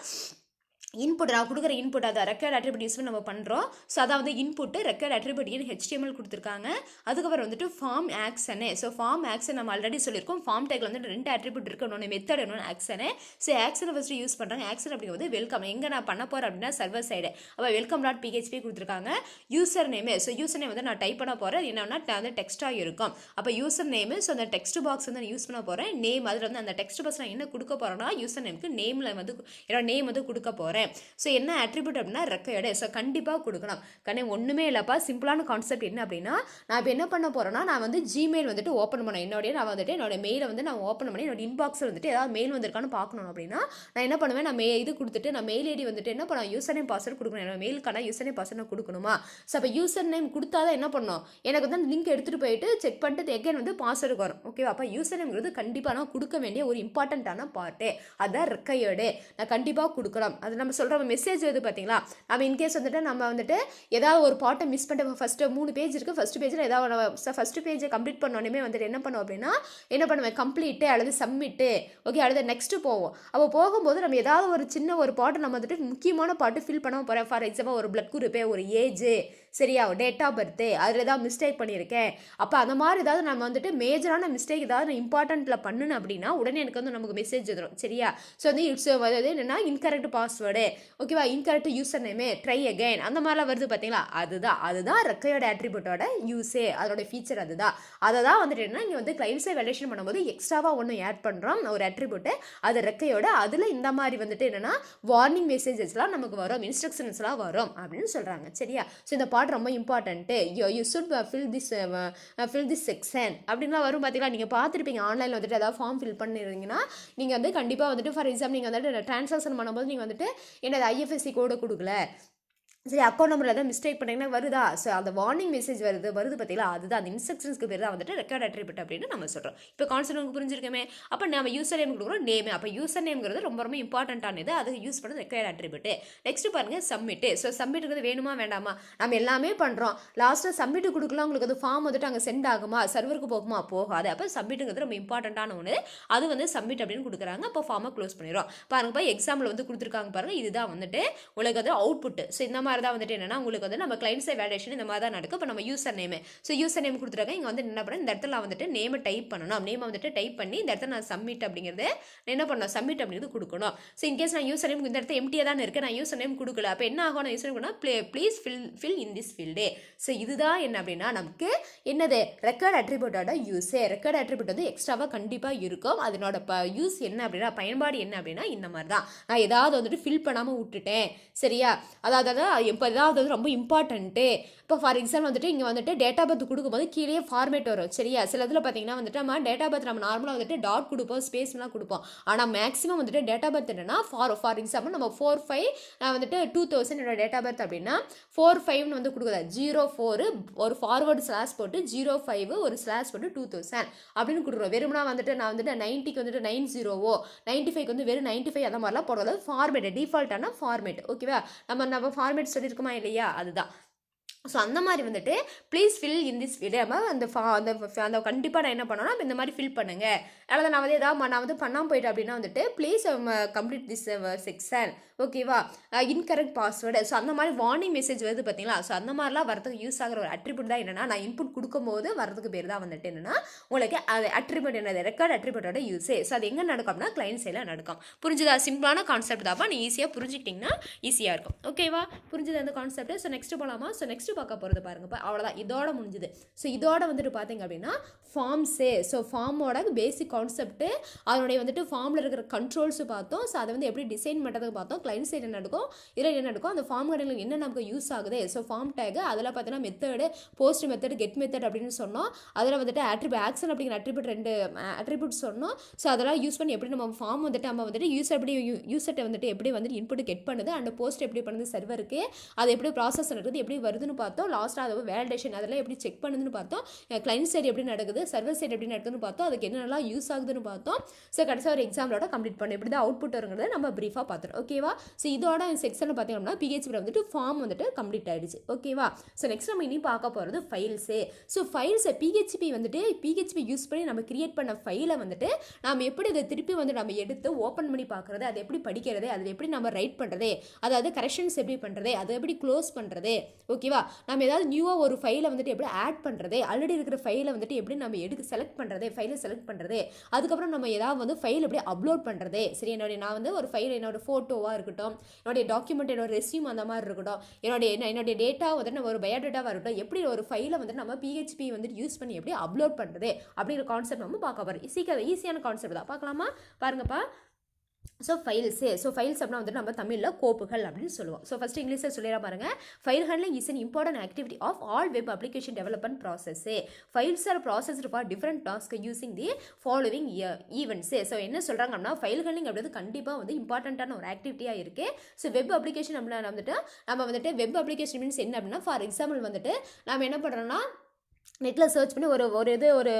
இன்புட் நான் கொடுக்குற இன்புட் அதை ரெக்கார்ட் அட்ரிபியூட் யூஸ் பண்ணி நம்ம பண்ணுறோம். ஸோ அதான் வந்து input record attribute in HTML கொடுத்துருக்காங்க. அதுக்கப்புறம் வந்துட்டு form action. So form action நம்ம ஆல்ரெடி சொல்லியிருக்கோம். ஃபார்ம் டேக்கில் வந்துட்டு 2 அட்ரிபியூட் இருக்கணும், ஒன்று மெத்தட் இன்னொன்று ஆக்ஷனு. ஸோ ஆக்ஷனை ஃபஸ்ட்டு யூஸ் பண்ணுறாங்க. ஆக்ஷன் அப்படிங்கிறது வெல்கம். எங்கே நான் பண்ண போகிறேன் அப்படின்னா சர்வர் சைடு. அப்போ welcome.php கொடுத்துருக்காங்க. User name. So user name வந்து நான் டைப் பண்ண போகிறேன். என்னன்னா வந்து டெக்ஸ்ட்டாக இருக்கும். அப்போ யூசர் நேமு. ஸோ அந்த டெக்ஸ்ட் பாக்ஸ் வந்து நான் யூஸ் பண்ண போகிறேன். நேம் அதில் வந்து அந்த டெக்ஸ்ட் பாக்ஸ் நான் என்ன கொடுக்க போகிறேன்னா யூசர் நேமுக்கு நேமில் வந்து என்னோட நேம் வந்து கொடுக்க போகிறேன். ஸோ என்ன அட்ரிபியூட் அப்படின்னா ரெக்கையர்டு. ஸோ கண்டிப்பாக கொடுக்கணும். ஒன்றுமே இல்லைப்பா, சிம்பிளான கான்செப்ட் என்ன அப்படின்னா நான் இப்போ என்ன பண்ண போகிறேன்னா நான் வந்து ஜிமெயில் வந்துட்டு ஓப்பன் பண்ணேன். என்னோட மெயிலை வந்து நான் ஓப்பன் பண்ணி என்னோட இன்பாக்ஸில் வந்துட்டு ஏதாவது மெயில் வந்திருக்கான்னு பார்க்கணும் அப்படின்னா நான் என்ன பண்ணுவேன், நான் இது கொடுத்துட்டு நான் மெயில் ஐடி வந்துட்டு என்ன பண்ணுவேன், யூசர் நேம் பாஸ்வேர்டு கொடுக்கணும். என்னோட மெயிலுக்கான யூசர் நேம் பாஸ்வேர்டு நான் கொடுக்கணுமா? ஸோ அப்போ யூசர் நேம் கொடுத்தா தான் என்ன பண்ணணும், எனக்கு வந்து அந்த லிங்க் எடுத்துகிட்டு போயிட்டு செக் பண்ணிட்டு எகைன் வந்து பாஸ்வேர்டு வரும். ஓகேவா? அப்போ யூசர் நேம்ங்கிறது கண்டிப்பாக நான் கொடுக்க வேண்டிய ஒரு இம்பார்ட்டண்ட்டான பார்ட்டு. அதுதான் ரெக்கையர்டு. நான் கண்டிப்பாக கொடுக்கலாம். அது நம்ம சொல்கிற மெசேஜ் வருது பார்த்தீங்களா? நம்ம இன்கேஸ் வந்துட்டு நம்ம வந்துட்டு ஏதாவது ஒரு பார்ட்டை மிஸ் பண்ணிட்டு ஃபஸ்ட்டு 3 பேஜ் இருக்குது, ஃபஸ்ட்டு பேஜில் ஏதாவது ஃபஸ்ட்டு பேஜை கம்ப்ளீட் பண்ணோன்னே வந்துட்டு என்ன பண்ணுவோம் அப்படின்னா என்ன பண்ணுவேன், கம்ப்ளீட்டு அல்லது சப்மிட்டு. ஓகே, அல்லது நெக்ஸ்ட்டு போவோம். அப்போ போகும்போது நம்ம ஏதாவது ஒரு சின்ன ஒரு பார்ட்டை நம்ம வந்துட்டு முக்கியமான பார்ட்டு ஃபில் பண்ண போகிறேன். ஃபார் எக்ஸாம்பிள் ஒரு பிளட் குரூப்பு, ஒரு ஏஜ், சரியா, டேட் ஆஃப் பர்த்து, அதில் ஏதாவது மிஸ்டேக் பண்ணியிருக்கேன். அப்போ அந்த மாதிரி ஏதாவது நம்ம வந்துட்டு மேஜரான மிஸ்டேக் ஏதாவது நான் இம்பார்ட்டண்ட்டில் பண்ணுன்னு அப்படின்னா உடனே எனக்கு வந்து நமக்கு மெசேஜ் வந்துடும். சரியா? ஸோ வந்து இட்ஸ் அதாவது என்னென்னா இன்கரெக்ட் பாஸ்வேர்டு, ஓகேவா, இன்கரெக்ட் யூசர் நேமே, ட்ரை அகைன், அந்த மாதிரிலாம் வருது பார்த்தீங்களா? அதுதான் ரெக்கையர்டு அட்ரிபியூட்டோட யூஸே, அதோட ஃபீச்சர் அதுதான். அதை தான் வந்துட்டு என்ன இங்கே வந்து கிளைண்ட்ஸை வேலிடேஷன் பண்ணும்போது எக்ஸ்ட்ராவாக ஒன்று ஆட் பண்ணுறோம், ஒரு அட்ரிபியூட்டு, அது ரெக்கையோட. அதில் இந்த மாதிரி வந்துட்டு என்னென்னா வார்னிங் மெசேஜஸ்லாம் நமக்கு வரும், இன்ஸ்ட்ரக்ஷன்ஸ்லாம் வரும் அப்படின்னு சொல்கிறாங்க. சரியா? ஸோ இந்த பார்ட் ரொம்ப important. You should fill this section அப்படின்லாம் வரும் பார்த்தீங்களா? நீங்கள் பார்த்துருப்பீங்க ஆன்லைனில் வந்துட்டு ஏதாவது ஃபார்ம் ஃபில் பண்ணிருந்தீங்கன்னா நீங்கள் வந்து கண்டிப்பாக வந்துட்டு ஃபார் எக்ஸாம்பிள் நீங்கள் வந்துட்டு ட்ரான்சாக்ஷன் பண்ணும்போது நீங்கள் வந்துட்டு என்னது IFSC கோடு கொடுக்கல, சரி, அக்கௌண்ட் நம்பரில் ஏதாவது மிஸ்டேக் பண்ணிங்கன்னா வருதா? ஸோ அந்த வார்னிங் மெசேஜ் வருது பார்த்தீங்களா? அதுதான் அந்த இன்ஸ்ட்ரக்ஷன்ஸ்க்கு பேர் தான் வந்துட்டு ரெக்கார்ட் அட்ரிபியூட் அப்படின்னு நம்ம சொல்கிறோம். இப்போ கான்செப்ட் உங்களுக்கு புரிஞ்சிருக்கமே. அப்போ நம்ம யூசர் நேம் கொடுக்குறோம், நேம். அப்போ யூசர் நேம்ங்கிறது ரொம்ப ரொம்ப இம்பார்ட்டண்ட்டானது, அது யூஸ் பண்ணுறது ரெக்கார்ட் அட்ரிபியூட். நெக்ஸ்ட் பாருங்கள் சப்மிட்டு. ஸோ சப்மிட்டுங்கிறது வேணுமா வேண்டாமா? நம்ம எல்லாமே பண்ணுறோம், லாஸ்ட்டாக சப்மிட்டு கொடுக்கலாம். உங்களுக்கு அது ஃபார்ம் வந்துட்டு அங்கே சென்ட் ஆகுமா, சர்வருக்கு போகுமா, போகாது. அப்போ சப்மிட்டுங்கிறது ரொம்ப இம்பார்ட்டண்ட்டான ஒன்று, அது வந்து சப்மிட் அப்படின்னு கொடுக்குறாங்க. அப்போ ஃபார்மை க்ளோஸ் பண்ணிடுறோம். பாருங்கப்பா எக்ஸாம்பிள் வந்து கொடுத்துருக்காங்க பாருங்கள், இதுதான் வந்துட்டு உங்களுக்கு வந்து அவுட்புட். ஸோ இந்த மாதிரி தான் வந்துட்டு என்னன்னா உங்களுக்கு வந்து நம்ம கிளைண்ட் சைட் வேலிடேஷன் இந்த மாதிரி தான் நடக்கும். இப்போ நம்ம user name, so user name கொடுத்துருக்காங்க. இங்கே வந்து என்ன பண்ணணும், இந்த இடத்துல நான் வந்துட்டு நேமை டைப் பண்ணணும். நேமை வந்துட்டு டைப் பண்ணி இந்த இடத்துல நான் சப்மிட் அப்படிங்கிறது என்ன பண்ணணும், சப்மிட் அப்படிங்கிறது கொடுக்கணும். ஸோ இன்கேஸ் நான் யூசர் நேம் இந்த இடத்துல எம்டியாக தான் இருக்குது, நான் யூசர் நேம் கொடுக்கல, அப்போ என்ன ஆகும், நான் user name please fill in this field. So இதுதான் என்ன அப்படின்னா நமக்கு என்னது ரெக்கார்ட் அட்ரிபியூட்டோட யூஸே. ரெக்கார்ட் அட்ரிபியூட் வந்து எக்ஸ்ட்ராவாக கண்டிப்பாக இருக்கும். அதனோட யூஸ் என்ன அப்படின்னா, பயன்பாடு என்ன அப்படின்னா இந்த மாதிரி தான். நான் ஏதாவது வந்துட்டு ஃபில் பண்ணாமல் விட்டுட்டேன், சரியா, அதாவது இப்போ ஏதாவது ரொம்ப இம்பார்ட்டன்ட்டு. இப்போ ஃபார் எக்ஸாம்பிள் வந்துட்டு இங்கே வந்துட்டு டேட் ஆஃப் பர்த் கொடுக்கும்போது கீழே ஃபார்மேட் வரும். சரியா? சில இதில் பார்த்தீங்கன்னா வந்துட்டு நம்ம டேட் ஆஃப் பர்த் நம்ம நார்மலாக வந்துட்டு டாட் கொடுப்போம், ஸ்பேஸ்லாம் கொடுப்போம். ஆனால் மேக்ஸிமம் வந்துட்டு டேட் ஆஃப் பர்த் என்னன்னா ஃபார் எக்ஸாம்பிள் நம்ம 4/5 நான் வந்துட்டு 2000 என்னோட டேட் ஆஃப் பர்த் அப்படின்னா 4/5 வந்து கொடுக்குதா, 04 ஒரு ஃபார்வர்டு ஸ்லாஷ் போட்டு 05 ஒரு ஸ்லாஷ் போட்டு 2000 அப்படின்னு கொடுக்குறோம். வெறும்னா வந்துட்டு நான் வந்துட்டு 90க்கு வந்துட்டு 90 95க்கு வந்து வெறும் 95 அந்த மாதிரிலாம் போடுறது ஃபார்மேட், டிஃபால்ட்டான ஃபார்மேட். ஓகேவா? நம்ம ஃபார்மேட் சொல்லியிருக்கோமா இல்லையா? அதுதான். ஸோ அந்த மாதிரி வந்துட்டு please fill in this field, அந்த கண்டிப்பாக நான் என்ன பண்ணோன்னா இந்த மாதிரி ஃபில் பண்ணுங்கள். அதாவது நான் வந்து ஏதாவது நான் வந்து பண்ணாமல் போயிட்டேன் அப்படின்னா வந்துட்டு ப்ளீஸ் கம்ப்ளீட் திஸ் செக்ஷன், ஓகேவா, இன்கரெக்ட் பாஸ்வேர்டு. ஸோ அந்த மாதிரி வார்னிங் மெசேஜ் வருது பார்த்தீங்களா? ஸோ அந்த மாதிரிலாம் வரதுக்கு யூஸ் ஆகிற ஒரு அட்ரிபியூட் தான் என்னென்னா நான் இன்புட் கொடுக்கும்போது வரதுக்கு பேர் தான் வந்துட்டு என்னென்னா உங்களுக்கு அது அட்ரிபியூட் என்னது, ரெக்கார்ட் அட்ரிபியூட்டோட யூஸே. ஸோ அது எங்கே நடக்கும் அப்படின்னா கிளைண்ட் சைடில் நடக்கும். புரிஞ்சுதா? சிம்பிளான கான்செப்ட் தான்ப்பா, நீ ஈஸியாக புரிஞ்சுக்கிட்டிங்கன்னா ஈஸியாக இருக்கும். ஓகேவா? புரிஞ்சுது அந்த கான்செப்ட். ஸோ நெக்ஸ்ட் போகலாமா? ஸோ நெக்ஸ்ட் நெக்ஸ்ட் பார்க்க போகிறது பாருங்கப்பா, அவ்வளோதான், இதோட முடிஞ்சுது. ஸோ இதோட வந்துட்டு பார்த்தீங்க அப்படின்னா ஃபார்ம்ஸு. ஸோ ஃபார்மோட பேசிக் கான்செப்ட்டு, அதனுடைய வந்துட்டு ஃபார்மில் இருக்கிற கண்ட்ரோல்ஸு பார்த்தோம். ஸோ அதை வந்து எப்படி டிசைன் பண்ணுறதுக்கு பார்த்தோம். கிளைண்ட் சைடு என்ன நடக்கும், இதில் என்ன நடக்கும், அந்த ஃபார்ம் கடையில் என்ன நமக்கு யூஸ் ஆகுது. ஸோ ஃபார்ம் டேக், அதில் பார்த்தீங்கன்னா method, post method, get method அப்படின்னு சொன்னோம். அதில் வந்துட்டு ஆக்ஷன் அப்படிங்கிற அட்ரிபியூட் 2 அட்ரிபியூட் சொன்னோம். ஸோ அதெல்லாம் யூஸ் பண்ணி எப்படி நம்ம ஃபார்ம் வந்துட்டு நம்ம வந்துட்டு யூசர்ட்டை வந்துட்டு எப்படி வந்துட்டு இன்புட் கெட் பண்ணுது, அண்ட் போஸ்ட் எப்படி பண்ணுது சர்வருக்கு, அது எப்படி ப்ராசஸ் நடக்குது, எப்படி வருதுன்னு பார்த்தோம். லாஸ்ட்டாக அதை வேலிடேஷன் அதெல்லாம் எப்படி செக் பண்ணுதுன்னு பார்த்தோம். கிளைண்ட் சைடு எப்படி நடக்குது, சர்வர் சைடு எப்படி நடக்குதுன்னு பார்த்தோம். அதுக்கு என்னென்னலாம் யூஸ் ஆகுதுன்னு பார்த்தோம். ஸோ கடைசியாக ஒரு எக்ஸாம்பிளோட கம்ப்ளீட் பண்ணி இப்படி தான் அவுட்புட் வருங்கிறத நம்ம ப்ரீஃபாக பார்த்துறோம். ஓகேவா. ஸோ இதோட செக்ஷனில் பார்த்தீங்கன்னா பிஹெச்பி வந்துட்டு ஃபார்ம் வந்துட்டு கம்ப்ளீட் ஆயிடுச்சு. ஓகேவா. ஸோ நெக்ஸ்ட் நம்ம இனி பார்க்க போகிறது ஃபைல்ஸு. ஸோ ஃபைல்ஸை பிஹெச்பி யூஸ் பண்ணி நம்ம கிரியேட் பண்ண ஃபைலை வந்துட்டு நம்ம எப்படி இதை திருப்பி வந்து நம்ம எடுத்து ஓப்பன் பண்ணி பார்க்குறது, அதை எப்படி படிக்கிறது, அதில் எப்படி நம்ம ரைட் பண்ணுறது, அதாவது கரெக்ஷன்ஸ் எப்படி பண்ணுறது, அதை எப்படி க்ளோஸ் பண்ணுறது. ஓகேவா. நம்ம ஏதாவது நியூவாக ஒரு ஃபைலை வந்துட்டு எப்படி ஆட் பண்ணுறது, ஆல்ரெடி இருக்கிற ஃபைலை வந்துட்டு எப்படி நம்ம செலக்ட் பண்ணுறது, ஃபைலை செலக்ட் பண்ணுறது, அதுக்கப்புறம் நம்ம ஏதாவது வந்து ஃபைல் எப்படி அப்லோட் பண்ணுறது. சரி, நான் வந்து ஒரு ஃபைல், என்னோட ஃபோட்டோவாக இருக்கட்டும், என்னுடைய டாக்குமெண்ட், என்னோட ரெஸ்யூம் அந்த மாதிரி இருக்கட்டும், என்னுடைய டேட்டா வந்துட்டு நம்ம ஒரு பயோடேட்டாவாக இருக்கட்டும், எப்படி ஒரு ஃபைலை வந்துட்டு நம்ம பிஹெச்பி வந்துட்டு யூஸ் பண்ணி எப்படி அப்லோட் பண்ணுறது அப்படிங்கிற கான்செப்ட் நம்ம பார்க்க போகிறோம். ஈஸியான கான்செப்ட் தான், பார்க்கலாமா. பாருங்கப்பா. So files. அப்படின்னா வந்துட்டு நம்ம தமிழில் கோப்புகள் அப்படின்னு சொல்லுவோம். ஸோ ஃபஸ்ட்டு இங்கிலீஷில் சொல்லிடலாம் பாருங்கள். File handling is an important activity of all web application development process. Files are processed for different task using the following events. So என்ன சொல்கிறாங்க அப்படின்னா ஃபைல் ஹேண்ட்லிங் அப்படின்றது கண்டிப்பாக வந்து இம்பார்ட்டண்ட்டான ஒரு ஆக்டிவிட்டியாக இருக்குது. ஸோ வெப் அப்ளிகேஷன் நம்ம வந்துட்டு வெப் அப்ளிகேஷன் மீன்ஸ் என்ன அப்படின்னா, ஃபார் எக்ஸாம்பிள் வந்துட்டு நம்ம என்ன பண்ணுறோன்னா நெட்டில் சர்ச் பண்ணி ஒரு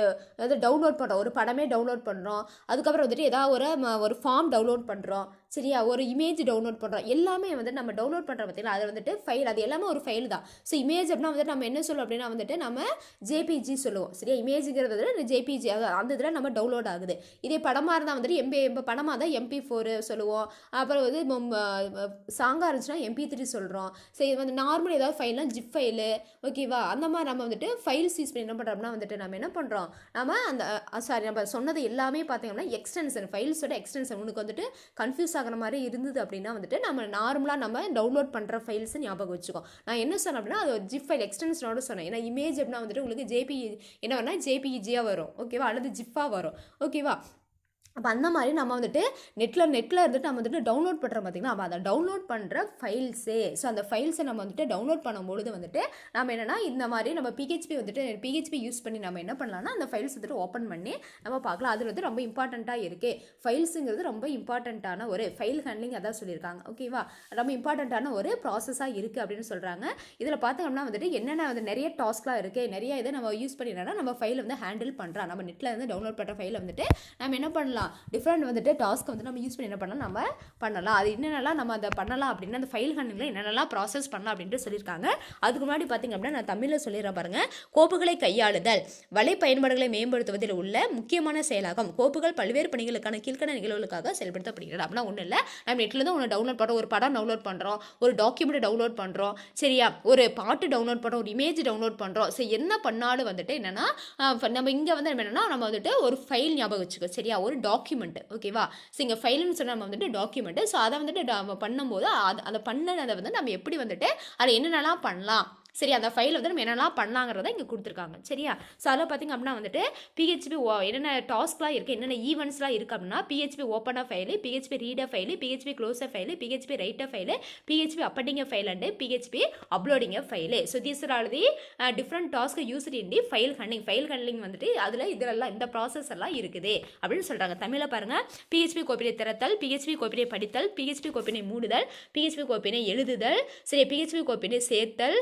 டவுன்லோட் பண்ணுறோம், ஒரு படமே டவுன்லோட் பண்ணுறோம், அதுக்கப்புறம் வந்துட்டு ஏதாவது ஒரு ஃபார்ம் டவுன்லோட் பண்ணுறோம், சரியா, ஒரு இமேஜ் டவுன்லோட் பண்ணுறோம், எல்லாமே வந்து நம்ம டவுன்லோட் பண்ணுற பார்த்தீங்கன்னா அது வந்துட்டு ஃபைல், அது எல்லாமே ஒரு ஃபைல் தான். ஸோ இமேஜ் அப்படின்னா வந்துட்டு நம்ம என்ன சொல்லுவோம் அப்படின்னா வந்துட்டு நம்ம ஜேபிஜி சொல்லுவோம். சரியா, இமேஜுங்கிறது ஜேபிஜி, அந்த இதில் நம்ம டவுன்லோட் ஆகுது. இதே படமாக இருந்தால் வந்துட்டு படமாக தான் MP4 சொல்லுவோம். அப்புறம் வந்து சாங்காக இருந்துச்சுன்னா MP3 சொல்கிறோம். ஸோ இது வந்து நார்மல் ஏதாவது ஃபைல்லாம் ஜிப் ஃபைலு. ஓகேவா. அந்த மாதிரி நம்ம வந்துட்டு ஃபைல்ஸ் யூஸ் பண்ணி என்ன பண்ணுறோம்னா வந்துட்டு நம்ம என்ன பண்ணுறோம், நம்ம நம்ம சொன்னது எல்லாமே பார்த்தீங்கன்னா எக்ஸ்டென்ஷன், ஃபைல்ஸோட எக்ஸ்டென்ஷன். உனக்கு வந்துட்டு கன்ஃபியூஸ் ஆகிற மாதிரி இருந்தது அப்படின்னா வந்துட்டு நம்ம நார்மலாக நம்ம டவுன்லோட் பண்ணுற ஃபைல்ஸ் ஞாபகம் வச்சுக்கோ. நான் என்ன சொன்னேன் அப்படின்னா அது ஜிப் ஃபைல் எக்ஸ்டென்ஷனோட சொன்னேன். ஏன்னா இமேஜ் அப்படின்னா வந்துட்டு உங்களுக்கு என்ன வேணால் ஜேபிஇஜியாக வரும். ஓகேவா, அல்லது ஜிப்பாக வரும். ஓகேவா. அப்போ அந்த மாதிரி நம்ம வந்துட்டு நெட்டில் இருந்துட்டு நம்ம வந்துட்டு டவுன்லோட் பண்ணுறோம் பார்த்திங்கன்னா, அப்போ அதை டவுன்லோட் பண்ணுற ஃபைல்ஸே. ஸோ அந்த ஃபைல்ஸை நம்ம வந்துட்டு டவுன்லோட் பண்ணும்பொழுது வந்துட்டு நம்ம என்னென்னா இந்த மாதிரி நம்ம பிஹெச்பி யூஸ் பண்ணி நம்ம என்ன பண்ணலாம்னா அந்த ஃபைல்ஸ் வந்துட்டு ஓப்பன் பண்ணி நம்ம பார்க்கலாம். அது வந்து ரொம்ப இம்பார்ட்டண்ட்டாக இருக்குது. ஃபைல்ஸுங்கிறது ரொம்ப இம்பார்ட்டண்ட்டான ஒரு ஃபைல் ஹேண்ட்லிங் அதான் சொல்லியிருக்காங்க. ஓகேவா. ரொம்ப இம்பார்ட்டண்ட்டான ஒரு ப்ராசஸாக இருக்குது அப்படின்னு சொல்கிறாங்க. இதில் பார்த்தோம்னா வந்துட்டு என்னென்ன வந்து நிறைய டாஸ்க்லாம் இருக்குது, நிறைய இதை நம்ம யூஸ் பண்ணினா நம்ம ஃபைலை வந்து ஹேண்டில் பண்ணுறோம். நம்ம நெட்டில் இருந்து டவுன்லோட் பண்ணுற ஃபைலை வந்துட்டு நம்ம என்ன பண்ணலாம், டிஃப்ரெண்ட் வந்துட்டு டாஸ்க் வந்து நம்ம யூஸ் பண்ணி என்ன பண்ணலாம், நம்ம பண்ணலாம். அது என்னென்னலாம் நம்ம அதை பண்ணலாம் அப்படின்னா அந்த ஃபைல் ஹேண்ட்லிங்கில் என்னென்னலாம் ப்ராசஸ் பண்ணலாம் அப்படின்ட்டு சொல்லியிருக்காங்க. அதுக்கு முன்னாடி பார்த்திங்க அப்படின்னா நான் தமிழில் சொல்லிடுறேன் பாருங்கள். கோப்புகளை கையாளுதல் வலை பயன்பாடுகளை மேம்படுத்துவதில் உள்ள முக்கியமான செயலாகும். கோப்புகள் பல்வேறு பணிகளுக்கான கீழ்க்கண நிகழ்வுகளுக்காக செயல்படுத்தப்படுகிறது. அப்படின்னா ஒன்றும் இல்லை, நம்ம நெட்டில் தான் ஒன்று டவுன்லோட் பண்ணுறோம், ஒரு படம் டவுன்லோட் பண்ணுறோம், ஒரு டாக்குமெண்ட் டவுன்லோட் பண்ணுறோம், சரியா, ஒரு பாட்டு டவுன்லோட் பண்ணுறோம், ஒரு இமேஜ் டவுன்லோட் பண்ணுறோம். ஸோ என்ன பண்ணாலும் வந்துட்டு என்னென்னா நம்ம இங்கே வந்து என்னென்னா நம்ம வந்துட்டு ஒரு ஃபைல் ஞாபகம் வச்சுக்கோ. சரியா, ஒரு டாக்குமெண்ட். ஓகேவா. ஸோ இங்கே ஃபைல்னு சொன்னால் நம்ம வந்துட்டு டாக்குமெண்ட். ஸோ அதை வந்துட்டு பண்ணும்போது அதை பண்ணதை வந்து நம்ம எப்படி வந்துட்டு அதை என்னென்னலாம் பண்ணலாம், சரி, அந்த ஃபைல் வந்து நம்ம என்னெல்லாம் பண்ணலாங்கிறத இங்கே கொடுத்துருக்காங்க. சரியா. ஸோ அதில் பார்த்திங்க அப்படின்னா வந்துட்டு பிஹெச்பி என்னென்ன டாஸ்க்லாம் இருக்குது, என்னென்ன ஈவெண்ட்ஸ்லாம் இருக்குது அப்படின்னா பிஹெச்பி ஓப்பனாக file, PHP reader file, PHP closer file, PHP writer file, PHP appending file and PHP uploading file. So these are all the different task used in the file handling வந்துட்டு இதெல்லாம் இந்த process எல்லாம் இருக்குது அப்படின்னு சொல்கிறாங்க. தமிழில் பாருங்கள். பிஹெச்பி கோப்பினை திறத்தல், பிஹெச்பி கோப்பினை படித்தல், பிஹெச்பி கோப்பினை மூடுதல், பிஹெச்பி கோப்பினை எழுதுதல், சரி, பிஹெச்பி கோப்பினை சேர்த்தல்,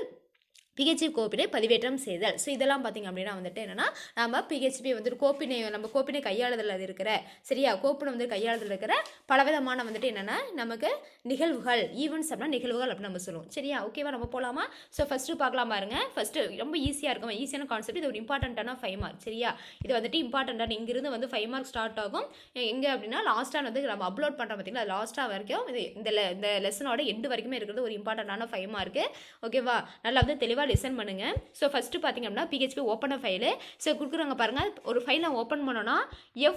பிஹெச்பி கோப்பினை பதிவேற்றம் செய்தல். ஸோ இதெல்லாம் பார்த்திங்க அப்படின்னா வந்துட்டு என்னென்னா நம்ம பிஹெச்பி வந்துட்டு நம்ம கோப்பினை கையாளுதல் அது இருக்கிற, சரியா, கோப்பினை வந்து கையாளுதல் இருக்கிற பலவிதமான வந்துட்டு என்னென்னா நமக்கு நிகழ்வுகள், ஈவெண்ட்ஸ் அப்படின்னா நிகழ்வுகள் அப்படின்னு நம்ம சொல்லுவோம். சரியா. ஓகேவா. நம்ம போகலாமா. ஸோ ஃபஸ்ட்டு பார்க்கலாம் பாருங்கள். ஃபஸ்ட்டு ரொம்ப ஈஸியாக இருக்கும், ஈஸியான கான்செப்ட். இது ஒரு இம்பார்ட்டண்ட்டான 5 மார்க். சரியா. இது வந்துட்டு இம்பார்ட்டண்ட்டான இங்கிருந்து வந்து 5 மார்க் ஸ்டார்ட் ஆகும். எங்கே அப்படின்னா லாஸ்ட்டாக வந்து நம்ம அப்லோட் பண்ணுறோம் பார்த்திங்களா, அது லாஸ்ட்டாக வரைக்கும் இந்த லெசனோட எண்டு வரைக்குமே இருக்கிறது ஒரு இம்பார்ட்டண்ட்டான 5 மார்க்கு. ஓகேவா. நல்லா வந்து தெளிவாக தெளிவாக லிசன் பண்ணுங்கள். ஸோ ஃபஸ்ட்டு பார்த்தீங்க அப்படின்னா PHP ஓப்பன் அ ஃபைலு. ஸோ கொடுக்குறாங்க பாருங்கள், ஒரு ஃபைல் நான் ஓப்பன் பண்ணோன்னா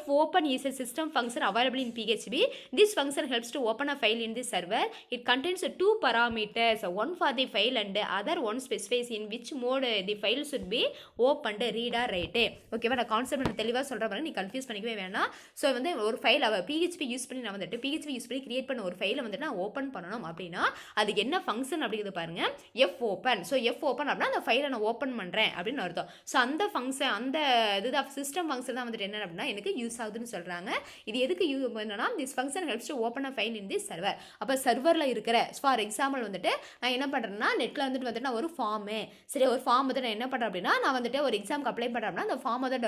fopen is a system function available in PHP. This function helps to open a file in the server. It contains two parameters, one for the file and other one specifies in which mode the file should be opened, read or write. ஓகேவா, நான் concept நான் தெளிவாக சொல்கிறேன் பாருங்க, நீ confuse பண்ணிக்கவே வேணாம். So வந்து ஒரு ஃபைல் PHP யூஸ் பண்ணி நான் வந்துட்டு PHP யூஸ் பண்ணி கிரியேட் பண்ண ஒரு ஃபைலை வந்துட்டு நான் ஓப்பன் பண்ணணும் அப்படின்னா அதுக்கு என்ன ஃபங்க்ஷன் அப்படிங்கிறது பாருங்க, fopen. ஸோ fopen அப்படின்னா அந்த ஃபைலை நான் ஓப்பன் பண்ணுறேன் அப்படின்னு அர்த்தம். ஸோ அந்த ஃபங்க்ஷன், அந்த இதுதான் சிஸ்டம் ஃபங்க்ஷன் தான் வந்துட்டு என்ன அப்படின்னா எனக்கு யூஸ் ஆகுதுன்னு சொல்கிறாங்க. இது எதுக்கு என்னன்னா, this function helps to open a file in the server. அப்போ சர்வரில் இருக்கிற, ஃபார் எக்ஸாம்பிள் வந்துட்டு நான் என்ன பண்ணுறேன்னா, நெட்டில் வந்துட்டு நான் ஒரு ஃபார்மு, சரி ஒரு ஃபார்ம் வந்து நான் என்ன பண்ணுறேன் அப்படின்னா, நான் வந்துட்டு ஒரு எக்ஸாமுக்கு அப்ளை பண்ணுறேன் அப்படின்னா அந்த ஃபார்ம் வந்து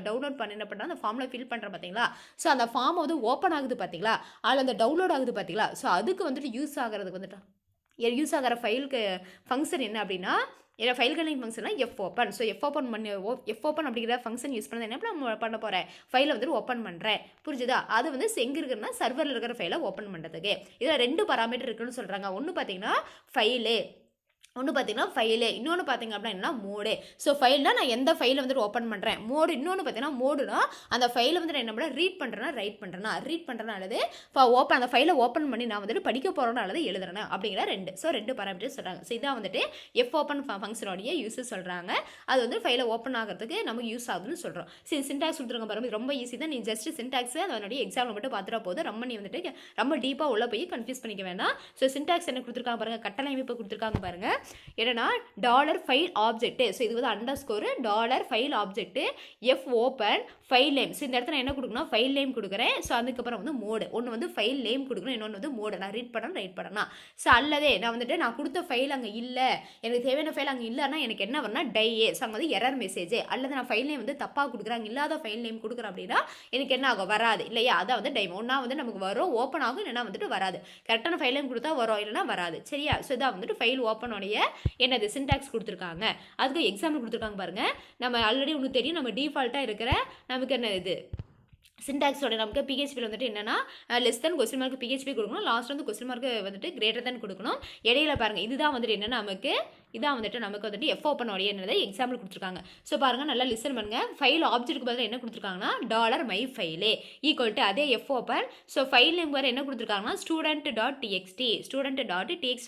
டவுன்லோட் பண்ணி என்ன பண்ணுறேன், அந்த ஃபார்மில் ஃபில் பண்ணுறேன் பார்த்தீங்களா. ஸோ அந்த ஃபார்ம் வந்து ஓப்பன் ஆகுது பார்த்தீங்களா, அதில் அந்த டவுன்லோட் ஆகுது பார்த்தீங்களா. ஸோ அதுக்கு வந்துட்டு யூஸ் ஆகிறதுக்கு வந்துட்டு யூஸ் ஆகிற ஃபைலுக்கு ஃபங்க்ஷன் என்ன அப்படின்னா, ஃபைல் கனெக்ட் ஃபங்க்ஷன்னா fopen. ஸோ fopen அப்படிங்கிற ஃபங்க்ஷன் யூஸ் பண்ணது என்ன நம்ம பண்ண போகிறேன், ஃபைலை வந்துட்டு ஓப்பன் பண்ணுறேன். புரிஞ்சுதா, அது வந்து எங்கே இருக்குன்னா சர்வரில் இருக்கிற ஃபைலை ஓப்பன் பண்ணுறதுக்கு. இதில் 2 பராமீட்டர் இருக்குன்னு சொல்கிறாங்க. ஒன்று பார்த்தீங்கன்னா ஃபைலு, ஒன்று பார்த்தீங்கன்னா ஃபைலு, இன்னொன்று பார்த்தீங்க அப்படின்னா மோடு. ஸோ ஃபைல்னா நான் எந்த ஃபைலை வந்துட்டு ஓப்பன் பண்ணுறேன், மோடு இன்னொன்று பார்த்தீங்கன்னா மோடுனா அந்த ஃபைலை வந்துட்டு என்ன பண்ணுறேன், ரீட் பண்ணுறேன்னா ரீட் பண்ணுறேன்னா அல்லது அந்த ஃபைலை ஓப்பன் பண்ணி நான் வந்துட்டு படிக்க போகிறோன்னா அல்லது எழுதுறேன் அப்படிங்கிற 2. ஸோ 2 பராமீட்டர் சொல்கிறாங்க. ஸோ இதான் வந்துட்டு fopen ஃபங்க்ஷனோடைய யூஸஸ் சொல்கிறாங்க. அது வந்து ஃபைலை ஓப்பன் ஆகிறதுக்கு நமக்கு யூஸ் ஆகுதுன்னு சொல்கிறோம். சரி, சின்டாக்ஸ் கொடுத்துருங்க பாருங்க, ரொம்ப ஈஸி தான். நீ ஜஸ்ட் சின்டாக்ஸ் அதனுடைய எக்ஸாம்பிள் மட்டும் பார்த்துட்டா போதும். ரொம்ப நீ வந்துட்டு ரொம்ப டீப்பாக உள்ள போய் கன்ஃபியூஸ் பண்ணிக்க வேண்டாம். ஸோ சின்டாக்ஸ் என்ன கொடுத்துருக்காங்க பாருங்க, கட்டளை அமைப்பு கொடுத்துருக்காங்க பாருங்க. என்னன்னா $file object. ஸோ இது வந்து underscore $file object fopen file name. So இந்த இடத்துல என்ன கொடுக்கணும், ஃபைல் நேம் கொடுக்குறேன். ஸோ அதுக்கப்புறம் வந்து மோடு, ஒன்று வந்து ஃபைல் நேம் கொடுக்கணும், இன்னொன்று வந்து மோடு. நான் ரீட் பண்ணணும். ஸோ அல்லதே நான் வந்துட்டு நான் கொடுத்த ஃபைல் அங்கே இல்லை, எனக்கு தேவையான ஃபைல் அங்கே இல்லைன்னா எனக்கு என்ன வரணும், டையே. ஸோ அங்கே வந்து எரர் மெசேஜ். அல்லது நான் ஃபைல் நேம் வந்து தப்பாக கொடுக்குறாங்க, இல்லாத ஃபைல் நேம் கொடுக்குறேன் அப்படின்னா எனக்கு என்ன ஆகும், வராது இல்லையா. அதான் வந்து டைம் ஒன்றா வந்து நமக்கு வரும், ஓப்பன் ஆகும், இல்லைன்னா வந்துட்டு வராது. கரெக்டான ஃபைல் நேம் கொடுத்தா வரும், இல்லைன்னா வராது. சரியா. ஸோ இதான் வந்துட்டு ஃபைல் ஓப்பனுடைய என்னது சின்டாக்ஸ் கொடுத்துருக்காங்க. அதுக்கு எக்ஸாம்பிள் கொடுத்துருக்காங்க பாருங்க. நம்ம ஆல்ரெடி உங்களுக்கு தெரியும், நம்ம டிஃபால்ட்டாக இருக்கிற நமக்கு என்ன இது சின்டாக்ஸோட நமக்கு PHPயில் வந்துட்டு என்னன்னா less then question mark PHP கொடுக்கணும், லாஸ்ட் வந்து கொஸ்டின் மார்க் வந்துட்டு கிரேட்டர் தென் கொடுக்கணும். இடையில பாருங்க, இதுதான் வந்துட்டு என்னன்னா நமக்கு வந்துட்டு fopen உடைய என்னது எக்ஸாம்பிள் கொடுத்துருக்காங்க. ஸோ பாருங்க, நல்லா லிசன் பண்ணுங்க. ஃபைல் ஆப்ஜெக்ட்டுக்கு பதிலாக என்ன கொடுத்துருக்காங்கன்னா $myfile ஈக்குவல் டு அதே fopen. ஸோ ஃபைல் நேம் வேறு என்ன கொடுத்துருக்காங்கன்னா student.txt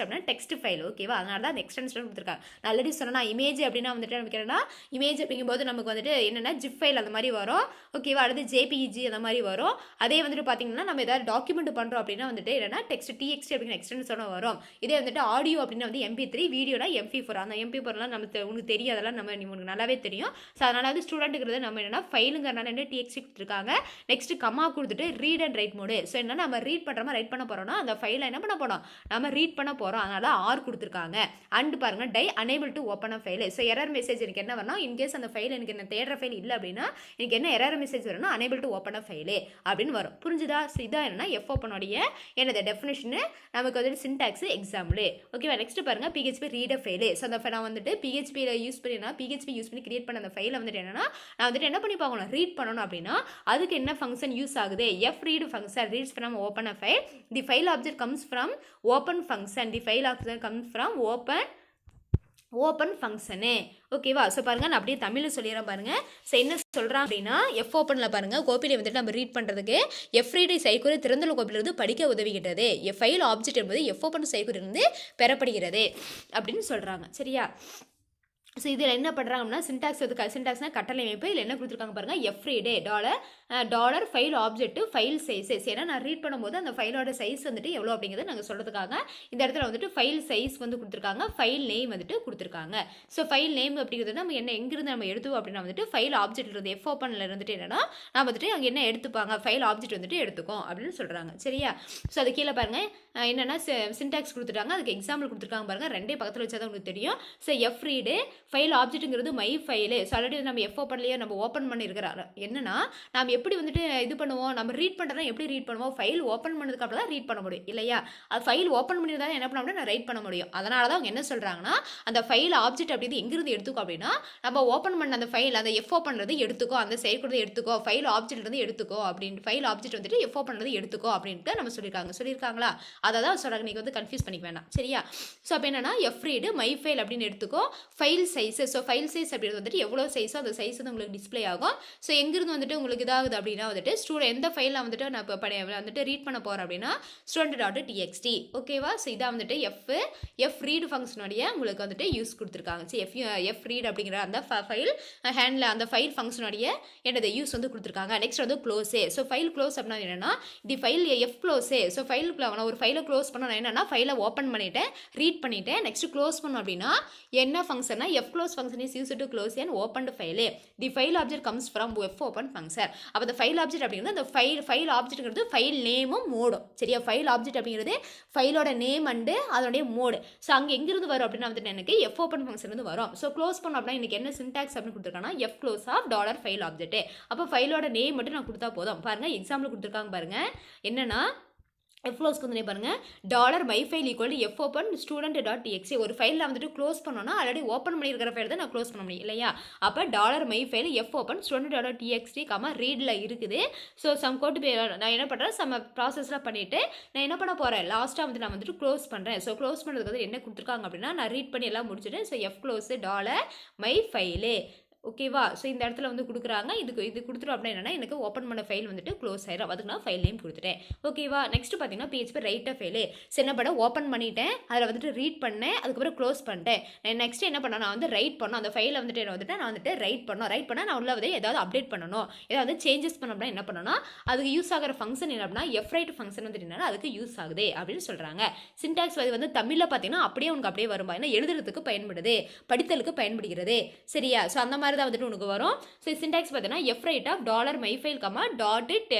அப்படின்னா டெக்ஸ்ட் ஃபைல். ஓகேவா, அதனால தான் அந்த எக்ஸ்டென்ஷன் கொடுத்துருக்காங்க. ஆல்ரெடி சொன்னா இமேஜ் அப்படின்னா வந்துட்டு நமக்கு என்னன்னா, இமேஜ் அப்படிங்கும்போது நமக்கு வந்துட்டு என்னென்னா ஜிப் ஃபைல் அந்த மாதிரி வரும். ஓகேவா, அடுத்து JPEG அந்த மாதிரி வரும். அதே வந்துட்டு பார்த்தீங்கன்னா நம்ம ஏதாவது டாக்குமெண்ட் பண்ணுறோம் அப்படின்னா வந்துட்டு என்னன்னா TXT அப்படிங்கிற எக்ஸ்டென்ஷனோட வரும். இதே வந்துட்டு ஆடியோ அப்படின்னா வந்து MP3, வீடியோனா MP4. அந்த MP4லாம் நமக்கு உங்களுக்கு தெரியும், அதெல்லாம் உங்களுக்கு நல்லாவே தெரியும். ஸோ அதனால வந்து ஸ்டூடெண்ட்டுங்கிறது நம்ம என்னன்னா ஃபைலுங்கிறனால என்ன TXT கொடுத்துருக்காங்க. நெக்ஸ்ட் கமா கொடுத்துட்டு read and right mode. So என்னன்னா நம்ம ரீட் பண்ணுறோமா ரைட் பண்ண போகிறோம்னா அந்த ஃபைலை என்ன பண்ண போகிறோம், நம்ம ரீட் பண்ண போகிறோம். அதனால R கொடுத்துருக்காங்க. அண்ட் பாருங்க, unable to open a file. So error message எனக்கு என்ன வரணும், இன்கேஸ் அந்த ஃபைல் எனக்கு என்ன தேடுற ஃபைல் இல்லை அப்படின்னா எனக்கு என்ன எரர் மெசேஜ் வரணும், unable to open a file அப்படின்னு வரும். புரிஞ்சுதா. ஸோ இதான் என்னன்னா fopenோடைய என்னது டெஃபினேஷன், நமக்கு வந்து சின்டாக்ஸ் எக்ஸாம்பிள். ஓகேவா. நெக்ஸ்ட் பாருங்க, PHP ரீட் ஃபைல். ஸோ அந்த நான் வந்துட்டு PHP யூஸ் பண்ணி கிரியேட் பண்ண அந்த ஃபைலை வந்துட்டு என்னன்னா நான் வந்துட்டு என்ன பண்ணி பார்க்கணும், ரீட் பண்ணணும் அப்படின்னா அதுக்கு என்ன ஃபங்க்ஷன் யூஸ் ஆகுது, read function reads from open a file. The file object comes from open function. The file object comes from open function. ஓகேவா. ஸோ பாருங்கள், நான் அப்படியே தமிழில் சொல்லிடுறேன் பாருங்கள். ஸோ என்ன சொல்கிறான் அப்படின்னா fopenல பாருங்கள், கோப்பிலை வந்துட்டு நம்ம ரீட் பண்ணுறதுக்கு read செயற்குறி திறந்துள்ள கோப்பிலிருந்து படிக்க உதவுகிறது. ஃபைல் ஆப்ஜெக்ட் என்பது fopen செயற்குறியிலிருந்து பெறப்படுகிறது அப்படின்னு சொல்கிறாங்க. சரியா. ஸோ இதில் என்ன பண்ணுறாங்க அப்படின்னா சின்டாக்ஸ்னா கட்டளை அமைப்பு. இதில் என்ன கொடுத்துருக்காங்க பாருங்கள், dollar file object file sizes. ஏன்னா நான் ரீட் பண்ணும்போது அந்த ஃபைலோட சைஸ் வந்துட்டு எவ்வளோ அப்படிங்கிறது நாங்கள் சொல்கிறதுக்காக இந்த இடத்துல வந்துட்டு ஃபைல் சைஸ் வந்து கொடுத்துருக்காங்க, ஃபைல் நேம் வந்துட்டு கொடுத்துருக்காங்க. ஸோ ஃபைல் நேம் அப்படிங்கிறது நம்ம என்ன எங்கிருந்து நம்ம எடுத்துவோம் அப்படின்னா வந்துட்டு ஃபைல் ஆப்ஜெக்ட் இருந்து fopenல இருந்துட்டு என்னன்னா நான் வந்துட்டு அங்கே என்ன எடுத்துப்பாங்க, ஃபைல் ஆப்ஜெக்ட் வந்துட்டு எடுத்துக்கும் அப்படின்னு சொல்கிறாங்க. சரியா. ஸோ அது கீழே பாருங்கள் என்னென்னா சின்டாக்ஸ் கொடுத்துட்டாங்க, அதுக்கு எக்ஸாம்பிள் கொடுத்துருக்காங்க பாருங்கள். ரெண்டே பக்கத்தில் வச்சா தான் உங்களுக்கு தெரியும். ஸோ read ஃபைல் ஆப்ஜெக்ட்டுங்கிறது மை ஃபைலு. ஸோ ஆல்ரெடி நம்ம எஃப் ஓப்பன்லேயே நம்ம ஓப்பன் பண்ணியிருக்கிறோம். என்னன்னா நம்ம எப்படி வந்துட்டு இது பண்ணுவோம், நம்ம ரீட் பண்ணுறதுனா எப்படி ரீட் பண்ணுவோம், ஃபைல் ஓப்பன் பண்ணதுக்கு அப்புறம் தான் ரீட் பண்ண முடியும் இல்லையா. அது ஃபைல் ஓப்பன் பண்ணியிருந்தா என்ன பண்ண முடியும், நான் ரைட் பண்ண முடியும். அதனால தான் அவங்க என்ன சொல்கிறாங்கன்னா அந்த ஃபைல் ஆப்ஜெக்ட் அப்படிங்கிறது எங்கிருந்து எடுத்துக்கோ அப்படின்னா நம்ம ஓப்பன் பண்ண அந்த ஃபைல் அந்த எஃப் ஓப்பன்றது எடுத்துக்கோ, அந்த செயற்குறதை எடுத்துக்கோ, ஃபைல் ஆப்ஜெக்ட் இருந்து எடுத்துக்கோ அப்படின்னு ஃபைல் ஆப்ஜெக்ட் வந்துட்டு எஃப் ஓப்பன்றது எடுத்துக்கோ அப்படின்ட்டு நம்ம சொல்லியிருக்காங்களா. அதை தான் சொல்கிறாங்க, நீங்கள் வந்து கன்ஃபியூஸ் பண்ணிக்க வேணாம் சரியா. ஸோ அப்போ என்னன்னா எஃப் ரீடு மை ஃபைல் அப்படின்னு எடுத்துக்கோ. File size, so file size அப்படின்றது வந்துட்டு எவ்வளோ சைஸோ அந்த சைஸ் வந்து உங்களுக்கு டிஸ்பிளே ஆகும். ஸோ எங்கிருந்து வந்துட்டு உங்களுக்கு இதாகுது அப்படின்னா வந்துட்டு ஸ்டூடெண்ட் எந்த ஃபைலில் வந்துட்டு நான் இப்போ வந்துட்டு ரீட் பண்ண போகிறேன் அப்படின்னா student.txt ஓகேவா. ஸோ இதான் வந்துட்டு எஃப் ரீடு ஃபங்க்ஷனுடைய உங்களுக்கு வந்துட்டு யூஸ் கொடுத்துருக்காங்க. ஸோ எஃப் ரீட் அப்படிங்கிற அந்த ஃபைல் ஹேண்டில் அந்த ஃபைல் ஃபங்க்ஷனுடைய என்னது யூஸ் வந்து கொடுத்துருக்காங்க. நெக்ஸ்ட் வந்து க்ளோஸே. ஸோ ஃபைல் க்ளோஸ் அப்படின்னா என்னன்னா தி ஃபைல் எஃப் க்ளோஸே. ஸோ ஃபைல் நான் ஒரு ஃபைலை க்ளோஸ் பண்ண என்னன்னா ஃபைலை ஓப்பன் பண்ணிட்டேன், ரீட் பண்ணிட்டேன், நெக்ஸ்ட் க்ளோஸ் பண்ணோம் அப்படின்னா என்ன ஃபங்க்ஷன்னா F close function is used to close and open ஃபைலே. The file object comes from F open function. அப்போ அந்த ஃபைல் ஆப்ஜெக்ட் அப்படிங்கிறது அந்த ஃபைல் ஆப்ஜெக்ட்ங்கிறது ஃபைல் நேமும் மோடும் சரியா. ஃபைல் ஆப்ஜெக்ட் அப்படிங்கிறது ஃபைலோட நேம் அண்டு அதோடைய மோடு. ஸோ அங்கே எங்கிருந்து வரும் அப்படின்னா வந்துட்டு எனக்கு எஃப் ஓப்பன் ஃபங்க்ஷன் வந்து வரும். ஸோ க்ளோஸ் பண்ணோம் அப்படின்னா எனக்கு என்ன சின்டாக்ஸ் அப்படின்னு கொடுத்துருக்காங்கன்னா F close of dollar file object. அப்போ ஃபைலோட நேம் மட்டும் நான் கொடுத்தா போதும். பாருங்க எக்ஸாம்பிள் கொடுத்துருக்காங்க பாருங்க என்னன்னா எஃப் க்ளோஸ்க்கு வந்து பாருங்கள் dollar my file equal F open student.txt. ஒரு ஃபைலில் வந்துட்டு க்ளோஸ் பண்ணோன்னா ஆல்ரெடி ஓப்பன் பண்ணியிருக்கிற ஃபைல் தான் நான் க்ளோஸ் பண்ண முடியும் இல்லையா. அப்போ dollar my file F open student.txt ரீடில் இருக்குது. ஸோ சம் கோட்டு நான் என்ன பண்ணுறேன், சம் ப்ராசஸ்லாம் பண்ணிவிட்டு நான் என்ன பண்ண போகிறேன், லாஸ்ட்டாக வந்து நான் வந்துட்டு க்ளோஸ் பண்ணுறேன். ஸோ க்ளோஸ் பண்ணுறதுக்கு வந்து என்ன கொடுத்துருக்காங்க அப்படின்னா நான் ரீட் பண்ணி எல்லாம் முடிச்சுட்டு so F close dollar my file ஓகேவா. ஸோ இந்த இடத்துல வந்து கொடுக்குறாங்க, இது கொடுத்துட்டோம் அப்படின்னா என்னன்னா எனக்கு ஓப்பன் பண்ண ஃபைல் வந்துட்டு க்ளோஸ் ஆயிடும். அதுக்கு நான் ஃபைல் நேம் கொடுத்துட்டேன் ஓகேவா. நெக்ஸ்ட் பார்த்தீங்கன்னா PHP ரைட்டர் ஃபைலு. ஸோ என்ன பண்ண ஓப்பன் பண்ணிட்டேன், அதில் வந்துட்டு ரீட் பண்ணேன், அதுக்கப்புறம் க்ளோஸ் பண்ணிட்டேன். நெக்ஸ்ட் என்ன பண்ணேன், நான் வந்து ரைட் பண்ணோம் அந்த ஃபைலை வந்துட்டு நான் வந்துட்டு ரைட் பண்ண நான் உள்ள வந்து ஏதாவது அப்டேட் பண்ணணும், ஏதாவது சேஞ்சஸ் பண்ண அப்படின்னா என்ன பண்ணணும்னா அதுக்கு யூஸ் ஆகிற ஃபங்க்ஷன் என்ன அப்படின்னா எஃப் ரைட் ஃபங்க்ஷன் வந்துட்டு என்னன்னா அதுக்கு யூஸ் ஆகுது அப்படின்னு சொல்கிறாங்க. சின்டாக்ஸ் வந்து தமிழில் பார்த்தீங்கன்னா அப்படியே உனக்கு அப்படியே வரும்பா, ஏன்னா எழுதுறதுக்கு பயன்படுது, படித்தலுக்கு பயன்படுகிறது சரியா. ஸோ அந்த மாதிரி தான் வந்துட்டு உனக்கு வரும். ஸோ சின்டாக்ஸ் பார்த்தீங்கன்னா F write of dollar my file dot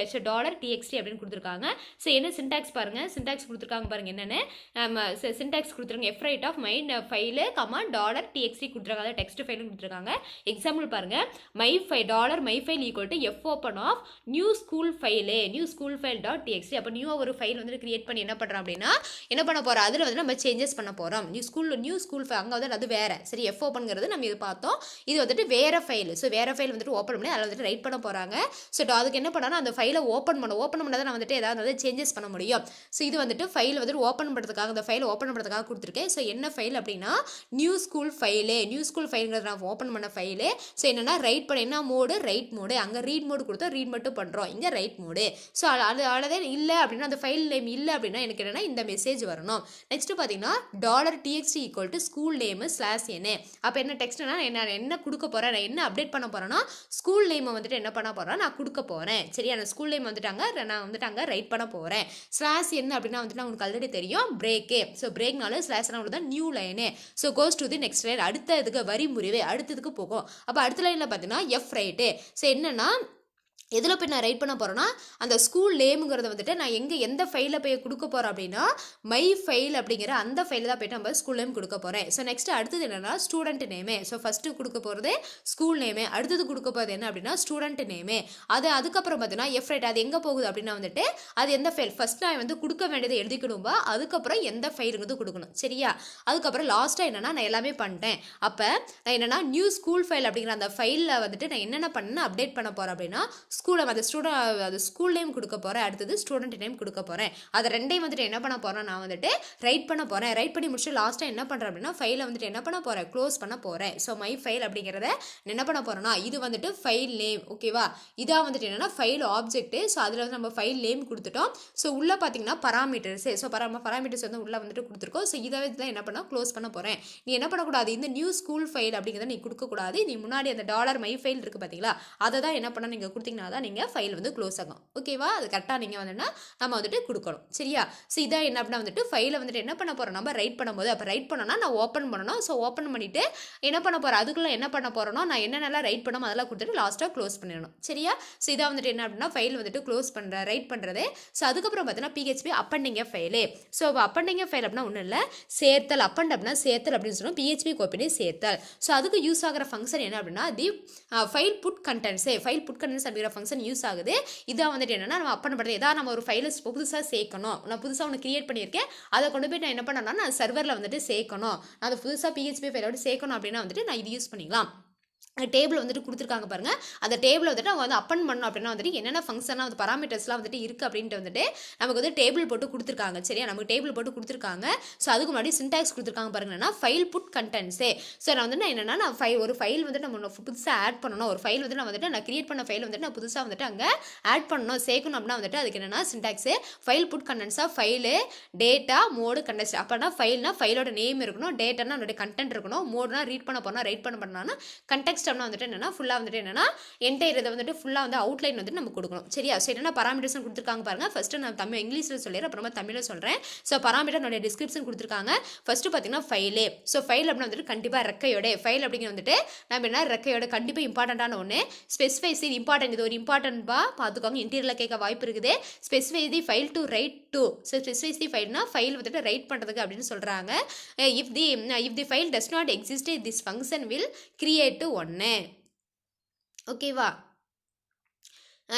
dollar TXT அப்படின்னு கொடுத்துருக்காங்க. ஸோ என்ன சின்டாக்ஸ் பாருங்க, சின்டாக்ஸ் கொடுத்துருக்காங்க பாருங்க என்னென்னு சின்டாக்ஸ் கொடுத்துருக்காங்க F write of my file dollar TXT கொடுத்துருக்காங்க, அதாவது டெக்ஸ்ட் ஃபைலும் கொடுத்துருக்காங்க. எக்ஸாம்பிள் பாருங்க dollar my file equal to F open of new school file dot TXT. அப்போ நியூ ஒரு ஃபைல் வந்து கிரியேட் பண்ணி என்ன பண்ணுறோம் அப்படின்னா என்ன பண்ண போகிறோம், அதில் வந்து நம்ம சேஞ்சஸ் பண்ண போகிறோம். நியூ ஸ்கூல் அங்கே வந்து அது வேறு சரி. எஃப் ஓப்பன்ங்கிறது நம்ம இது பார்த்தோம், இது வந்துட்டு வேறு ஃபைல். ஸோ வேறு ஃபைல் வந்துட்டு ஓப்பன் பண்ணி அதில் வந்துட்டு ரைட் பண்ண போகிறாங்க. ஸோ அதுக்கு என்ன பண்ணால் அந்த ஃபைலை ஓப்பன் பண்ணால் தான் நான் வந்துட்டு ஏதாவது சேஞ்சஸ் பண்ண முடியும். ஸோ இது வந்துட்டு ஃபைல் வந்துட்டு ஓப்பன் பண்ணுறதுக்காக இந்த ஃபைலை ஓப்பன் பண்ணுறதுக்காக கொடுத்துருக்கேன். ஸோ என்ன ஃபைல் அப்படின்னா நியூ ஸ்கூல் ஃபைலுங்கிறது நான் ஓப்பன் பண்ண ஃபைலு. ஸோ என்னென்னா ரைட் பண்ண என்ன மோடு, ரைட் மோடு. அங்கே ரீட் மோடு கொடுத்தா ரீட் மட்டும் பண்ணுறோம், இங்கே ரைட் மோடு. ஸோ அவ்வளோதே இல்லை அப்படின்னா அந்த ஃபைல் நேம் இல்லை அப்படின்னா எனக்கு என்னென்னா இந்த மெசேஜ் வரணும். நெக்ஸ்ட்டு பார்த்தீங்கன்னா dollar TXT equal to school name slash என்ன. அப்போ என்ன டெக்ஸ்ட்னா நான் என்ன கொடுக்க போகிறேன், நான் என்ன அப்டேட் பண்ண போகிறேன்னா ஸ்கூல் நேமை வந்துட்டு என்ன பண்ண போகிறேன், நான் கொடுக்க போகிறேன் சரியா. நான் ஸ்கூல் நேம் வந்துட்டாங்க, நான் வந்துட்டு அங்கே ரைட் பண்ண போகிறேன். ஸ்லாஷ் என்ன அப்படின்னா வந்துட்டு உங்களுக்கு ஆல்ரெடி தெரியும் பிரேக்கு. ஸோ பிரேக்னால ஸ்லாஷ்னா தான் new line. So goes to the next line, அடுத்த இதுக்கு வரி முறிவு அடுத்ததுக்கு போகும். அப்போ அடுத்த லைனில் பார்த்தீங்கன்னா எஃப் ரைட்டு. ஸோ என்னென்னா எதில் போய் நான் ரைட் பண்ண போகிறேன்னா அந்த ஸ்கூல் நேமுங்கிறத வந்துட்டு நான் எந்த ஃபைலில் போய் கொடுக்க போகிறேன் அப்படின்னா மை ஃபைல் அப்படிங்கிற அந்த ஃபைலில் தான் போய்ட்டு நம்ம ஸ்கூல் நேம் கொடுக்க போகிறேன். ஸோ நெக்ஸ்ட் அடுத்தது என்னென்னா ஸ்டூடெண்ட் நேமு. ஸோ ஃபஸ்ட்டு கொடுக்க போகிறது ஸ்கூல் நேமு, அடுத்தது கொடுக்க போகிறது என்ன அப்படின்னா ஸ்டூடெண்ட் நேமு. அதுக்கப்புறம் பார்த்தீங்கன்னா எஃப் ரைட் அது எங்கே போகுது அப்படின்னா வந்துட்டு அது எந்த ஃபைல் ஃபஸ்ட் நான் வந்து கொடுக்க வேண்டியதை எழுதிக்கணும்பா, அதுக்கப்புறம் எந்த ஃபைலுங்கிறது கொடுக்கணும் சரியா. அதுக்கப்புறம் லாஸ்ட்டாக என்னென்னா நான் எல்லாமே பண்ணிட்டேன். அப்போ நான் என்னென்னா நியூ ஸ்கூல் ஃபைல் அப்படிங்கிற அந்த ஃபைலில் வந்துட்டு நான் என்னென்ன பண்ணேன் அப்டேட் பண்ண போகிறேன் அப்படின்னா அது ஸ்கூல் நேம் கொடுக்க போகிறேன், அடுத்தது ஸ்டூடெண்ட் நேம் கொடுக்க போகிறேன். அதை ரெண்டையும் வந்துட்டு என்ன பண்ண போகிறேன், நான் வந்துட்டு ரைட் பண்ண போகிறேன். ரைட் பண்ணி முடிச்சுட்டு லாஸ்ட்டாக என்ன பண்ணுறேன் அப்படின்னா ஃபைலை வந்துட்டு என்ன பண்ண போகிறேன், க்ளோஸ் பண்ண போகிறேன். ஸோ மை ஃபைல் அப்படிங்கிறத என்ன பண்ண போகிறேன்னா இது வந்துட்டு ஃபைல் நேம் ஓகேவா. இதாக வந்துட்டு என்னென்னா ஃபைல் ஆப்ஜெக்ட்டு. ஸோ அதில் வந்து நம்ம ஃபைல் நேம் கொடுத்துட்டோம். ஸோ உள்ளே பார்த்தீங்கன்னா பராமீட்டர்ஸ். ஸோ பராமீட்டர்ஸ் வந்து உள்ளே வந்துட்டு கொடுத்துருக்கோம். ஸோ இதை தான் என்ன பண்ணால் க்ளோஸ் பண்ண போகிறேன். நீ என்ன பண்ணக்கூடாது, இந்த நியூ ஸ்கூல் ஃபைல் அப்படிங்கிறத நீ கொடுக்கக்கூடாது. நீ முன்னாடி அந்த டாலர் மை ஃபைல் இருக்குது பார்த்தீங்களா, அதை தான் என்ன பண்ணால் நீங்கள் கொடுத்தீங்கன்னா ஆனால் தான் நீங்கள் ஃபைல் வந்து க்ளோஸ் ஆகும். ஓகேவா? அது கரெக்டாக நீங்கள் வந்துன்னா நம்ம வந்துட்டு கொடுக்கணும். சரியா? ஸோ இதான் என்ன அப்படின்னா வந்துட்டு ஃபைலை வந்துட்டு என்ன பண்ண போகிறோம், நம்ம ரைட் பண்ணும்போது அப்போ ரைட் பண்ணோன்னா நான் ஓப்பன் பண்ணணும். ஸோ ஓப்பன் பண்ணிவிட்டு என்ன பண்ண போகிறேன், அதுக்குள்ளே என்ன பண்ண போகிறோன்னா நான் என்னென்னலாம் ரைட் பண்ணோம் அதெல்லாம் கொடுத்துட்டு லாஸ்ட்டாக க்ளோஸ் பண்ணிடணும். சரியா? ஸோ இதான் வந்துட்டு என்ன அப்படின்னா ஃபைல் வந்துட்டு க்ளோஸ் பண்ணுற ரைட் பண்ணுறது. ஸோ அதுக்கப்புறம் பார்த்தீங்கன்னா PHP அப்பண்டிங் ஃபைலு. ஸோ அப்பண்டிங் ஃபைல் அப்படின்னா ஒன்றும் இல்லை, சேர்த்தல். அப்பண்ட் அப்படின்னா சேர்த்தல் அப்படின்னு சொன்னோம். PHP கோப்பினை சேர்த்தல். ஸோ அதுக்கு யூஸ் ஆகிற ஃபங்க்ஷன் என்ன அப்படின்னா the file put contents. File put contents அப்படிங்கிற ஃபங்க்ஷன் யூஸ் ஆகுது. இதான் வந்துட்டு என்னென்னா நம்ம அப்பன் பண்ணுறது ஏதாவது நம்ம ஒரு ஃபைலை புதுசாக சேர்க்கணும், நான் புதுசாக ஒன்று கிரியேட் பண்ணியிருக்கேன், அதை கொண்டு போய் நான் என்ன பண்ணேன்னா நான் சர்வரில் வந்துட்டு சேர்க்கணும், நான் அதை புதுசாக PHP ஃபைலோட சேர்க்கணும் அப்படின்னா வந்துட்டு நான் இது யூஸ் பண்ணிக்கலாம். டேபிள் வந்துட்டு கொடுத்துருக்காங்க பாருங்கள், அந்த டேபிள் வந்துட்டு அவங்க வந்து அப்பன் பண்ணணும் அப்படின்னா வந்துட்டு என்னென்ன ஃபங்க்ஷனாக வந்து பராமீட்டர்ஸ்லாம் வந்துட்டு இருக்குது அப்படின்ட்டு வந்துட்டு நமக்கு வந்து டேபிள் போட்டு கொடுத்துருக்காங்க. சரியா? நமக்கு டேபிள் போட்டு கொடுத்துருக்காங்க. ஸோ அதுக்கு முன்னாடி சின்டாக்ஸ் கொடுத்துருக்காங்க பாருங்கன்னா ஃபைல் புட் கண்டென்ட்ஸே. ஸோ நான் வந்து என்னென்னா நான் ஒரு ஃபைல் வந்துட்டு நம்ம புதுசாக ஆட் பண்ணணும், ஒரு ஃபைல் வந்து நான் கிரியேட் பண்ண ஃபைல் வந்துட்டு நான் புதுசாக வந்துட்டு அங்கே ஆட் பண்ணணும் சேர்க்கணும் அப்படின்னா வந்துட்டு அதுக்கு என்னென்னா சின்டாக்ஸு ஃபைல் புட் கண்டென்ட்ஸாக ஃபைலு டேட்டா மோடு கண்டென்ட்ஸ். அப்போனா ஃபைல்னா ஃபைலோட நேம் இருக்கணும், டேட்டானா அதோட கண்டென்ட் இருக்கணும், மோடுனா ரீட் பண்ண போனால் ரைட் பண்ணால் கண்டெக்ஸ்ட் வந்துட்டு என்னன்னா ஃபுல்லாக வந்துட்டு என்னன்னா என்டையர் இதை வந்துட்டு ஃபுல்லாக வந்து அவுட்லைன் வந்து நம்ம கொடுக்கணும். சரியா? ஸோ என்னென்ன பராமீட்டர்ஸ் கொடுத்துருக்காங்க பாருங்க. ஃபர்ஸ்ட் நான் இங்கிலீஷில் சொல்லிடுறேன், அப்புறமா தமிழில் சொல்கிறேன். ஸோ பராமீட்டர் டிஸ்கிரிப்ஷன் கொடுத்துருக்காங்க. ஃபர்ஸ்ட் பார்த்தீங்கன்னா ஃபைலே. ஸோ ஃபைல் அப்படின்னா வந்துட்டு கண்டிப்பாக ரெக்கையோட ஃபைல் அப்படிங்கிற வந்துட்டு நம்ம என்ன ரெக்கையோட கண்டிப்பாக இம்பார்ட்டண்ட்டான ஒன்று. ஸ்பெசிஃபைஸ் இது இம்பார்ட்டன்ட், இது ஒரு இம்பார்ட்டன்ட்பா பார்த்துக்கோங்க, இன்டீரியரில் கேட்க வாய்ப்பு இருக்குது. Specify the file to write to. So specifies the ஃபைல்னா ஃபைல் வந்துட்டு ரைட் பண்ணுறதுக்கு அப்படின்னு சொல்கிறாங்க. If the file does not exist this function will create ஒன்று. ஓகேவா?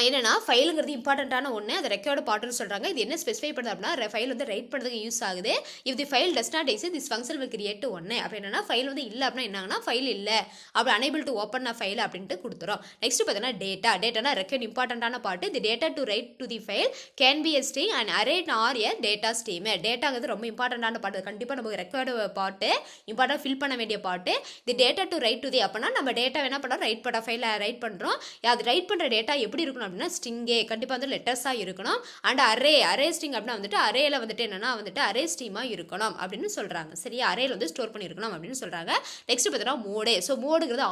என்னன்னா ஃபைலுங்கிறது இம்பார்ட்டண்ட்டான ஒன்று, அது ரெக்கார்டு பார்ட்டுன்னு சொல்கிறாங்க. இது என்ன ஸ்பெசிஃபை பண்ணுது அப்படின்னா ஃபைல் வந்து ரைட் பண்ணுறதுக்கு யூஸ் ஆகுது. If the file does not exist this function will create ஒன்று. அப்போ என்னன்னா ஃபைல் வந்து இல்லை அப்படின்னா என்னங்கன்னா ஃபைல் இல்லை, அப்படி அனேபிள் டு ஓப்பன் ஃபைல் அப்படின்ட்டு கொடுத்துரும். நெக்ஸ்ட் பார்த்தீங்கன்னா டேட்டானா ரெக்கார்டு இம்பார்ட்டண்ட்டான part. The data to write to the file can be a string and array or a data stream. டேட்டாங்கிறது ரொம்ப இம்பார்ட்டண்ட்டான பார்ட்டு, கண்டிப்பாக நமக்கு ரெக்கார்டு பார்ட்டு இம்பார்ட்டன்ட் ஃபில் பண்ண வேண்டிய part. The data to write to தி அப்படின்னா நம்ம டேட்டா என்ன பண்ணுறோம், ரைட் பண்ண ஃபைலை ரைட் பண்ணுறோம். அது ரைட் பண்ணுற டேட்டா எப்படி இருக்கணும் அப்படின்னா ஸ்ட்ரிங்கே கண்டிப்பாக வந்து லெட்டர்ஸாக இருக்கணும். அண்ட் அரே ஸ்ட்ரிங் அப்படின்னா வந்துட்டு அரேல வந்துட்டு என்னன்னா வந்துட்டு அரே ஸ்ட்ரீமாக இருக்கணும் அப்படின்னு சொல்கிறாங்க. சரியா? அரேல வந்து ஸ்டோர் பண்ணியிருக்கணும் அப்படின்னு சொல்கிறாங்க. நெக்ஸ்ட் பார்த்தீங்கன்னா மோடு. ஸோ மோடுங்கிறது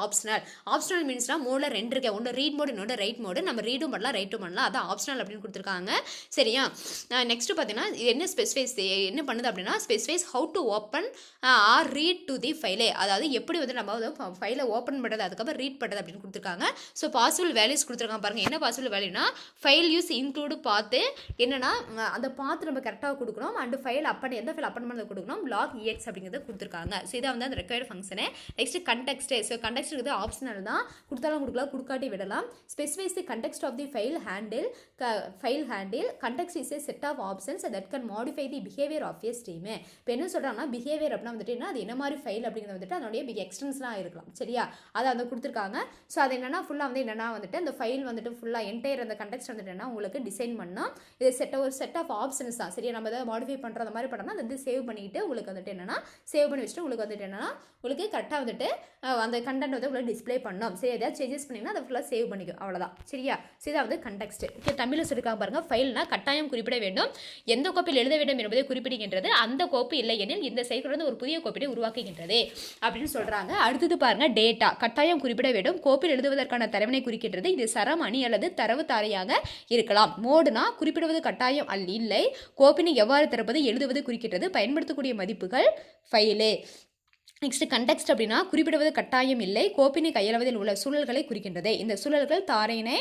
ஆப்ஷனல் மீன்ஸ்னா மோடில் ரெண்டு இருக்கு, ஒன்று ரீட் மோடு, இன்னொன்று ரைட் மோடு. நம்ம ரீடும் பண்ணலாம் ரைட்டும் பண்ணலாம், அதான் ஆப்ஷனல் அப்படின்னு கொடுத்துருக்காங்க. சரியா? நெக்ஸ்ட் பார்த்தீங்கன்னா இது என்ன ஸ்பெசிஃபைஸ் என்ன பண்ணுது அப்படின்னா specifies how to open or read to the ஃபைலே. அதாவது எப்படி வந்து நம்ம வந்து ஃபைலை ஓப்பன் பண்ணுறது அதுக்கப்புறம் ரீட் பண்ணுறது அப்படின்னு கொடுத்துருக்காங்க. ஸோ பாசிபிள் வேல்யூஸ் கொடுத்துருக்காங்க பாருங்கள். என்ன பாசிபிள் வேல்யூனா ஃபைல் யூஸ் இன்க்ளூடு பார்த்து என்னன்னா அந்த பார்த்து நம்ம கரெக்டாக கொடுக்கணும். அண்ட் ஃபைல் அப்பன் எந்த ஃபைல் அப்பன் பண்ணதை கொடுக்கணும், லாக் EX அப்படிங்கிறத கொடுத்துருக்காங்க. ஸோ இதை வந்து அந்த required function. Next context. So context இருக்குது ஆப்ஷனல் தான், கொடுத்தாலும் கொடுக்கலாம், கொடுக்காட்டி விடலாம். Specifies the context of the file handle. Context is a set of options that can modify the behaviour of a stream. இப்போ என்ன சொல்கிறாங்கன்னா பிஹேவியர் அப்படின்னா வந்துட்டு அது என்ன மாதிரி ஃபைல் அப்படிங்கிறது வந்துட்டு அதனுடைய பிக் எக்ஸ்டென்ஸ்லாம் இருக்கலாம். சரியா? அதை வந்து கொடுத்துருக்காங்க. ஸோ அது என்னன்னா ஃபுல்லாக வந்து என்னன்னா வந்துட்டு அந்த ஃபைல் வந்துட்டு ஃபுல்லாக என்டையர் அந்த கண்டெக்ஸ்ட் வந்துட்டு உங்களுக்கு டிசைன் பண்ணால் இது ஒரு செட் ஆஃப் ஆப்ஷன்ஸ் தான். சரியா? நம்ம எதாவது மாடிஃபை பண்ணுற மாதிரி பண்ணோம்னா அது வந்து சேவ் பண்ணிக்கிட்டு உங்களுக்கு வந்துட்டு என்னன்னா சேவ் பண்ணி வச்சுட்டு உங்களுக்கு வந்துட்டு என்னன்னா உங்களுக்கு கரெக்டாக வந்துட்டு அந்த கண்டென்ட் வந்து உங்களுக்கு டிஸ்பிளே பண்ணோம். சரி, எதாவது சேஞ்சஸ் பண்ணிங்கன்னா அதை ஃபுல்லாக சேவ் பண்ணிக்கும், அவ்வளோதான். சரியா? ஸோ இதான் வந்து கண்டெக்ஸ்ட். ஓகே, தமிழில் சொல்லியிருக்காங்க பாருங்கள். ஃபைல்னா கட்டாயம் குறிப்பிட வேண்டும், எந்த கோப்பில் எழுத வேண்டும் என்பதை குறிப்பிடுகின்றது, அந்த கோப்பு இல்லை எனில் இந்த செயல்கள் ஒரு புதிய கோப்பினை உருவாக்குகின்றது அப்படின்னு சொல்கிறாங்க. அடுத்தது பாருங்கள், டேட்டா கட்டாயம் குறிப்பிட வேண்டும், கோப்பில் எழுதுவதற்கான தரவினை குறிக்கின்றது, இது சரம் அணி அல்லது தரவு தாரையாக இருக்கலாம். மோடுனா குறிப்பிடுவது கட்டாயம் இல்லை, கோப்பினை எவ்வாறு திறப்பது எழுதுவது குறிக்கின்றது, பயன்படுத்தக்கூடிய மதிப்புகள் ஃபைலே. நெக்ஸ்ட் கண்டெக்ஸ்ட் அப்படின்னா குறிப்பிடுவது கட்டாயம் இல்லை, கோப்பினை கையாளுவதில் உள்ள சூழல்களை குறிக்கின்றது, இந்த சூழல்கள் தாரையின்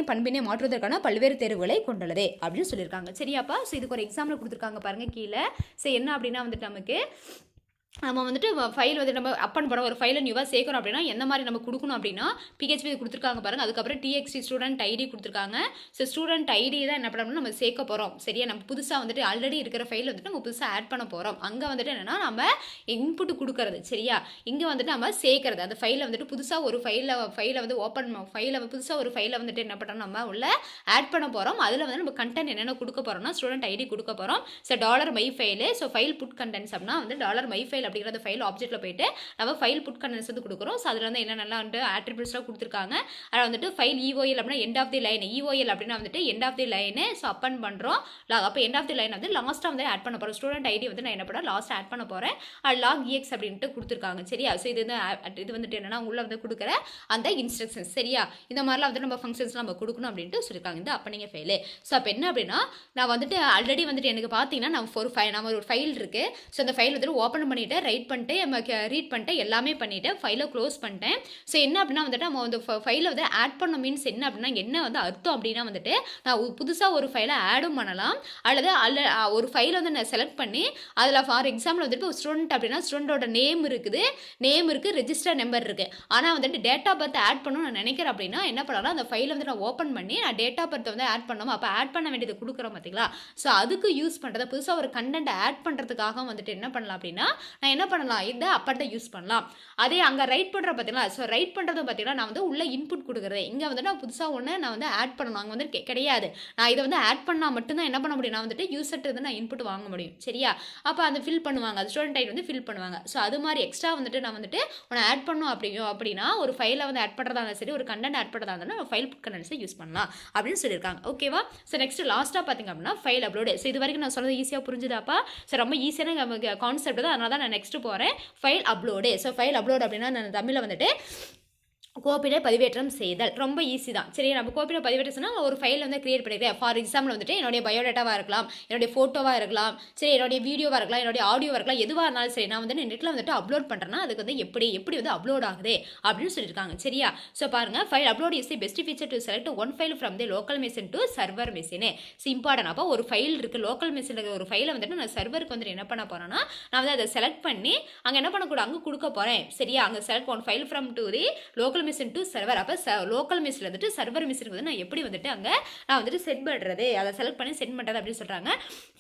பண்பினை மாற்றுவதற்கான பல்வேறு தேர்வுகளை கொண்டுள்ளது அப்படின்னு சொல்லியிருக்காங்க. சரியாப்பா? ஸோ இதுக்கு ஒரு எக்ஸாம்பிள் கொடுத்துருக்காங்க பாருங்க கீழே. ஸோ என்ன அப்படின்னா வந்துட்டு நமக்கு நம்ம வந்துட்டு ஃபைல் வந்து நம்ம அப்பன் பண்ண ஒரு ஃபைலை நியூவாக சேர்க்கணும் அப்படின்னா எந்த மாதிரி நம்ம கொடுக்கணும் அப்படின்னா PHP கொடுத்துருக்காங்க பாருங்கள். அதுக்கப்புறம் TXT ஸ்டூடெண்ட் ஐடி கொடுத்துருக்காங்க. ஸோ ஸ்டூடெண்ட் ஐடி தான் என்ன பண்ணணும்னா நம்ம சேர்க்க போகிறோம். சரியா? நம்ம புதுசாக வந்துட்டு ஆல்ரெடி இருக்கிற ஃபைல் வந்துட்டு நம்ம புதுசாக ஆட் பண்ண போகிறோம். அங்கே வந்துட்டு என்னென்னா நம்ம இன்புட் கொடுக்கறது. சரியா? இங்கே வந்துட்டு நம்ம சேர்க்கறது, அந்த ஃபைலை வந்துட்டு புதுசாக ஒரு ஃபைலை வந்து புதுசாக ஒரு ஃபைலை வந்துட்டு என்ன பண்ணுறோம் நம்ம உள்ள ஆட் பண்ண போகிறோம். அதில் வந்து நம்ம கண்டென்ட் என்னென்ன கொடுக்க போகிறோம்னா ஸ்டூடெண்ட் ஐடி கொடுக்க போகிறோம். So $my file. So file put contents அப்படின்னா வந்து $my ஃபைல் ஃபைல் அப்படிங்கிற அந்த ஃபைல் ஆப்ஜெக்ட்டில் போயிட்டு நம்ம ஃபைல் புட் கண்டென்ட்ஸ் வந்து கொடுக்குறோம். ஸோ அதில் வந்து என்னென்னலாம் வந்து ஆட்ரிபியூட்ஸ்லாம் கொடுத்துருக்காங்க. அதில் வந்துட்டு ஃபைல் EOL அப்படின்னா end of the line, EOL அப்படின்னா வந்துட்டு end of the line. So open பண்ணுறோம். அப்போ எண்ட் ஆஃப் தி லைன் வந்து லாஸ்ட்டாக வந்து ஆட் பண்ண போகிறோம். ஸ்டூடெண்ட் ஐடி வந்து நான் என்ன பண்ண லாஸ்ட் ஆட் பண்ண போகிறேன். லாக் EX அப்படின்ட்டு கொடுத்துருக்காங்க. சரியா? ஸோ இது வந்து இது வந்துட்டு என்னன்னா உள்ள வந்து கொடுக்குற அந்த இன்ஸ்ட்ரக்ஷன்ஸ். சரியா? இந்த மாதிரிலாம் வந்து நம்ம ஃபங்க்ஷன்ஸ்லாம் நம்ம கொடுக்கணும் அப்படின்ட்டு சொல்லியிருக்காங்க இந்த அப்பனிங்க ஃபைலு. ஸோ அப்போ என்ன அப்படின்னா நான் வந்துட்டு ஆல்ரெடி வந்துட்டு எனக்கு பார்த்தீங்கன்னா நம்ம ஒரு ஃபைல் இருக்குது. ஸோ அந்த ஃபைல் வந்துட்டு ஓப்பன் பண்ணிவிட்டு ரைட் பண்ணிட்டு ரீட் பண்ணிட்டு எல்லாமே பண்ணிவிட்டு ஃபைலை க்ளோஸ் பண்ணிட்டேன். ஸோ என்ன அப்படின்னா வந்துட்டு நம்ம வந்து ஃபைலை வந்து ஆட் பண்ண மீன்ஸ் என்ன அப்படின்னா என்ன வந்து அர்த்தம் அப்படின்னா வந்துட்டு நான் புதுசாக ஒரு ஃபைலை ஆடும் பண்ணலாம். அல்லது ஒரு ஃபைலை வந்து நான் செலக்ட் பண்ணி அதில் ஃபார் எக்ஸாம்பிள் வந்துட்டு ஒரு ஸ்டூடெண்ட் அப்படின்னா ஸ்டூடெண்டோட நேம் இருக்குது, ரெஜிஸ்டர் நம்பர் இருக்குது. ஆனால் வந்துட்டு டேட் ஆஃப் பர்த் ஆட் பண்ணணும்னு நான் நினைக்கிறேன் அப்படின்னா என்ன பண்ணலாம், அந்த ஃபைலை வந்து நான் ஓப்பன் பண்ணி நான் டேட் ஆஃப் பர்த் வந்து ஆட் பண்ணணும். அப்போ ஆட் பண்ண வேண்டியது கொடுக்குறோம் பார்த்தீங்களா? ஸோ அதுக்கு யூஸ் பண்ணுறது புதுசாக ஒரு கண்டென்ட் ஆட் பண்ணுறதுக்காக வந்துட்டு என்ன பண்ணலாம் அப்படின்னா நான் என்ன பண்ணலாம், இந்த அப்பர்ட்டை யூஸ் பண்ணலாம். அதே அங்கே ரைட் பண்ணுற பார்த்தீங்களா? ஸோ ரைட் பண்ணுறது பார்த்தீங்கன்னா நான் வந்து உள்ள இன்புட் கொடுக்குறது. இங்கே வந்து நான் புதுசாக ஒன்று நான் வந்து ஆட் பண்ணணும். அங்கே வந்து கிடையாது. நான் இதை வந்து ஆட் பண்ணால் மட்டும்தான் என்ன பண்ண முடியும், நான் வந்துட்டு யூசர்ட்டு வந்து நான் இன்புட் வாங்க முடியும். சரியா? அப்போ அந்த ஃபில் பண்ணுவாங்க, அது ஸ்டூடெண்ட் ஐடி வந்து ஃபில் பண்ணுவாங்க. ஸோ அது மாதிரி எக்ஸ்ட்ரா வந்துட்டு நான் வந்துட்டு உன்னை ஆட் பண்ணணும் அப்படின்னா ஒரு ஃபைலை வந்து ஆட் பண்ணுறதா இருந்தாலும் சரி, ஒரு கண்டென்ட் ஆட் பண்ணுறதா இருந்தாலும் ஃபைல் புட் கண்டென்ட்ஸை யூஸ் பண்ணலாம் அப்படின்னு சொல்லியிருக்காங்க. ஓகேவா? ஸோ நெக்ஸ்ட் லாஸ்ட்டாக பார்த்தீங்க அப்படின்னா ஃபைல் அப்லோடு. ஸோ இது வரைக்கும் நான் சொன்னது ஈஸியாக புரிஞ்சுதாப்பா? ஸோ ரொம்ப ஈஸியான நமக்கு கான்செப்ட் தான், அதனால தான் நான் நெக்ஸ்ட் போகிறேன். File upload. So file upload அப்படின்னா நான் தமிழில் வந்துட்டு கோப்பினை பதிவேற்றம் செய்தல். ரொம்ப ஈஸி தான். சரி, நம்ம கோப்பினை பதிவேற்றம் சொன்னால் ஒரு ஃபைல் வந்து கிரியேட் பண்ணிக்கிறேன். ஃபார் எக்ஸாம்பிள் வந்துட்டு என்னுடைய பயோடேட்டாவாக இருக்கலாம், என்னுடைய ஃபோட்டோவாக இருக்கலாம், சரி என்னுடைய வீடியோவாக இருக்கலாம், என்னுடைய ஆடியோவாக இருக்கலாம், எதுவாக இருந்தாலும் சரி நான் வந்து நெட்டில் வந்துட்டு அப்லோட் பண்ணுறேன்னா அதுக்கு வந்து எப்படி வந்து அப்லோட் ஆகுது அப்படின்னு சொல்லியிருக்காங்க. சரியா? ஸோ பாருங்கள், file upload is the best feature to select one file from the local machine to server machine. So important. அப்போ ஒரு ஃபைல் இருக்குது, லோக்கல் மெஷினில் இருக்கிற ஒரு ஃபைலை வந்துட்டு நான் சர்வருக்கு வந்துட்டு என்ன பண்ண போகிறேன்னா நான் வந்து அதை செலக்ட் பண்ணி அங்கே என்ன பண்ணக்கூடாது, அங்கே கொடுக்க போகிறேன். சரியா? அங்கே select one file from to the local machine to server. அப்போ லோக்கல் மெஷினில் வந்துட்டு சர்வர் மெஷினுக்கு வந்து நான் எப்படி வந்துட்டு அங்கே நான் வந்துட்டு செட் பண்ணுறது, அதை செலக்ட் பண்ணி சென்ட் பண்ணுறது அப்படின்னு சொல்கிறாங்க.